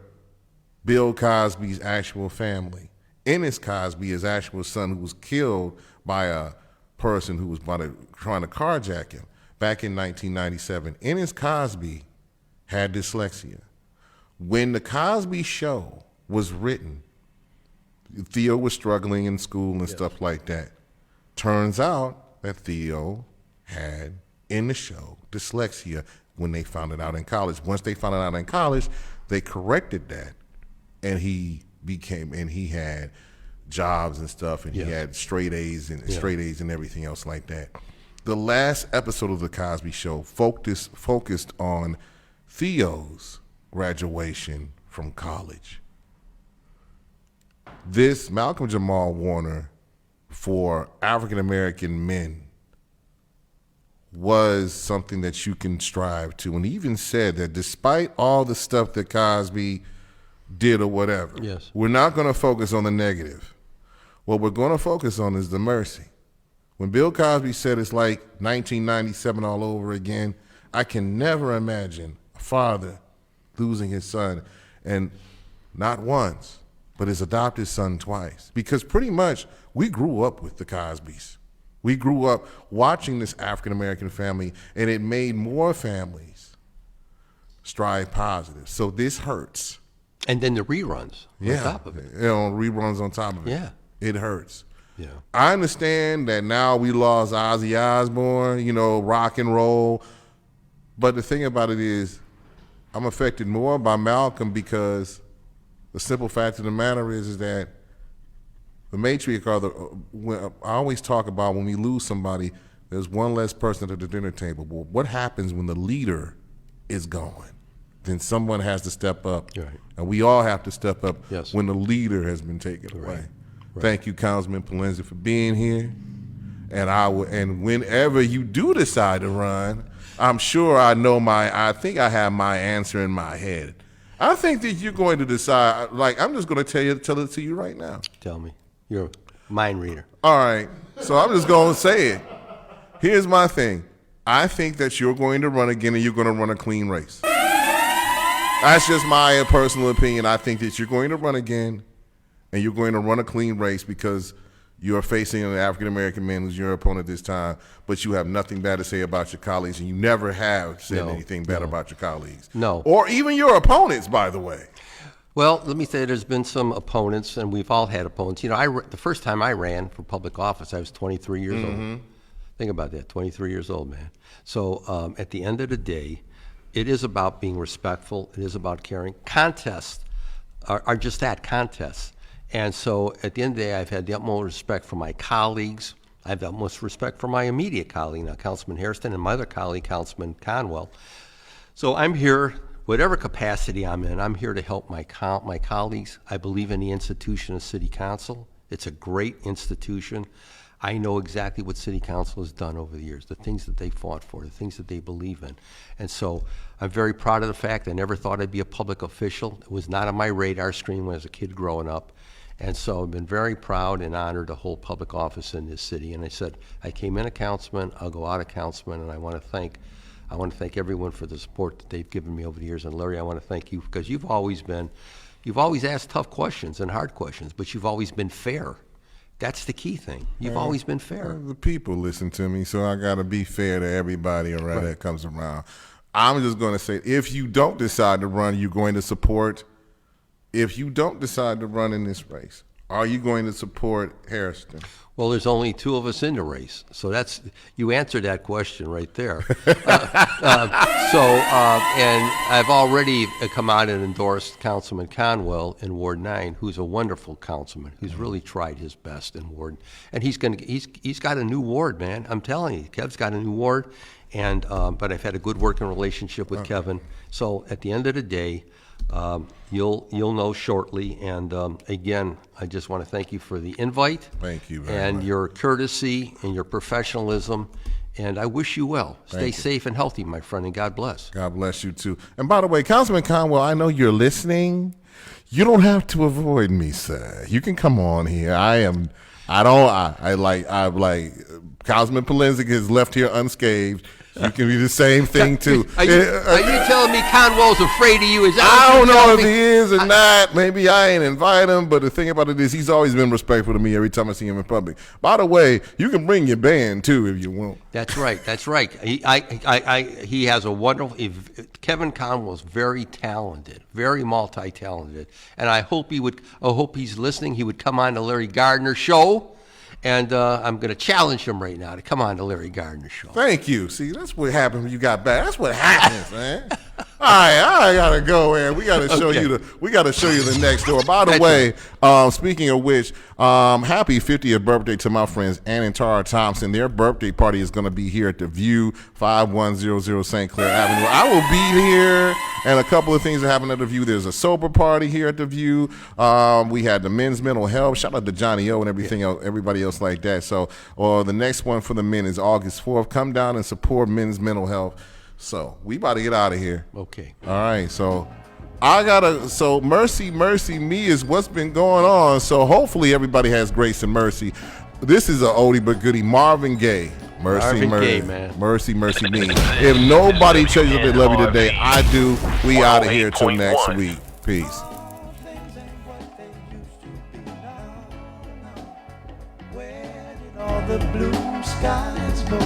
Bill Cosby's actual family, Ennis Cosby, his actual son, who was killed by a person who was trying to carjack him back in 1997, Ennis Cosby had dyslexia. When the Cosby Show was written, Theo was struggling in school and stuff like that. Turns out that Theo had, in the show, dyslexia when they found it out in college. Once they found it out in college, they corrected that, and he had jobs and stuff, and he had straight A's and everything else like that. The last episode of the Cosby Show focused on Theo's graduation from college. This Malcolm Jamal Warner for African American men was something that you can strive to. And he even said that despite all the stuff that Cosby did or whatever, we're not going to focus on the negative. What we're going to focus on is the mercy. When Bill Cosby said it's like 1997 all over again, I can never imagine a father losing his son, and not once, but his adopted son twice. Because pretty much we grew up with the Cosbys. We grew up watching this African-American family, and it made more families strive positive. So this hurts. And then the reruns on top of it. Reruns on top of it. Yeah. It hurts. Yeah. I understand that now we lost Ozzy Osbourne, rock and roll. But the thing about it is, I'm affected more by Malcolm because the simple fact of the matter is that the matriarch I always talk about when we lose somebody, there's one less person at the dinner table. Well, what happens when the leader is gone? Then someone has to step up. Right. And we all have to step up Yes. when the leader has been taken away. Right. Thank you, Councilman Polensek, for being here. And whenever you do decide to run, I'm sure I think I have my answer in my head. I think that you're going to decide, I'm just going to tell it to you right now. Tell me. You're a mind reader. All right. So I'm just going to say it. Here's my thing. I think that you're going to run again and you're going to run a clean race. That's just my personal opinion. I think that you're going to run again and you're going to run a clean race because you're facing an African-American man who's your opponent this time, but you have nothing bad to say about your colleagues, and you never have said anything bad about your colleagues. No. Or even your opponents, by the way. Well, let me say there's been some opponents, and we've all had opponents. The first time I ran for public office, I was 23 years old. Think about that, 23 years old, man. So at the end of the day, it is about being respectful. It is about caring. Contests are just that, contests. And so at the end of the day, I've had the utmost respect for my colleagues. I have the utmost respect for my immediate colleague, now Councilman Hairston, and my other colleague, Councilman Conwell. So I'm here, whatever capacity I'm in, I'm here to help my colleagues. I believe in the institution of City Council. It's a great institution. I know exactly what City Council has done over the years, the things that they fought for, the things that they believe in. And so I'm very proud of the fact I never thought I'd be a public official. It was not on my radar screen when I was a kid growing up. And so I've been very proud and honored to hold public office in this city. And I said, I came in a councilman, I'll go out a councilman, and I want to thank everyone for the support that they've given me over the years. And Larry, I want to thank you because you've always asked tough questions and hard questions, but you've always been fair. That's the key thing. You've always been fair. The people listen to me, so I got to be fair to everybody around that comes around. I'm just going to say, if you don't decide to run, you're going to support. If you don't decide to run in this race, are you going to support Hairston? Well, there's only two of us in the race, so you answered that question right there. And I've already come out and endorsed Councilman Conwell in Ward 9, who's a wonderful councilman, who's really tried his best in Ward, and he's got a new ward, man. I'm telling you, Kev's got a new ward, and but I've had a good working relationship with Kevin. So at the end of the day, you'll know shortly. And again, I just want to thank you for the invite. Thank you very much. Your courtesy and your professionalism. And I wish you well. Stay safe and healthy, my friend, and God bless. God bless you too. And by the way, Councilman Conwell, I know you're listening. You don't have to avoid me, sir. You can come on here. Councilman Polensek is left here unscathed. You can be the same thing too. Are you telling me Conwell's afraid of you? Is that I what don't you're know if telling he me? is or not. Maybe I ain't invite him, but the thing about it is he's always been respectful to me every time I see him in public. By the way, you can bring your band too if you want. That's right. That's right. He has a wonderful. Kevin Conwell's very talented, very multi-talented, and I hope he's listening. He would come on the Larry Gardner show. And I'm going to challenge him right now to come on to Larry Gardner's show. Thank you. See, that's what happened when you got back. That's what happens, man. All right, I gotta go, man. We gotta show you the next door. By the way, speaking of which, happy 50th birthday to my friends Ann and Tara Thompson. Their birthday party is gonna be here at the View, 5100 St. Clair Avenue. I will be here, and a couple of things are happening at the View. There's a sober party here at the View. We had the men's mental health. Shout out to Johnny O and everything else, everybody else like that. So, the next one for the men is August 4th. Come down and support men's mental health. So we about to get out of here. Okay. All right. So mercy me is what's been going on. So hopefully everybody has grace and mercy. This is a oldie but goodie. Marvin Gaye. Mercy Gaye, man. Mercy me. If nobody tells you they love you today, I do. We out of here till next week. Peace. All the blue skies go.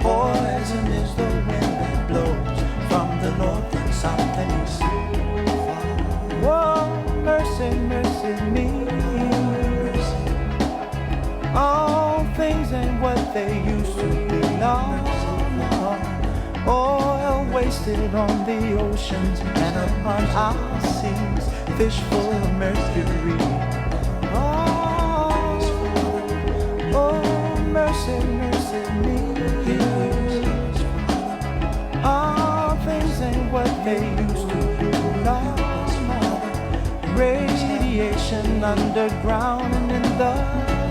Poison is the wind that blows from the north and south and east. Whoa, mercy me. All things ain't what they used to be. No. Oil wasted on the oceans and upon our seas. Fish full of mercury. Oh, mercy me. All things ain't what they used to be. No more. Radiation underground and in the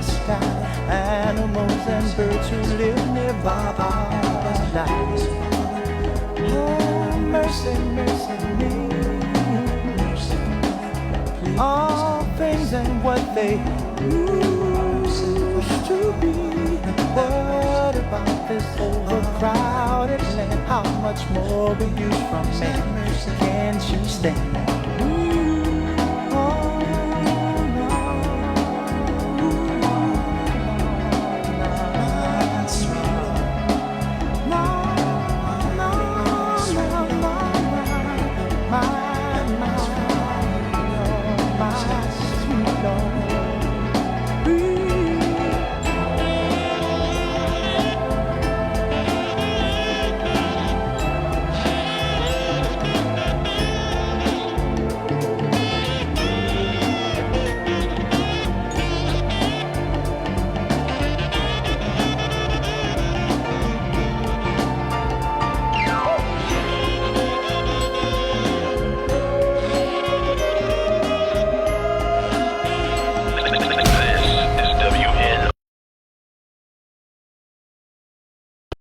sky. Animals and birds who live nearby are dying. Oh, mercy me. All things ain't what they used to be. What about this overcrowded land? How much more will you from me? Can't you stand?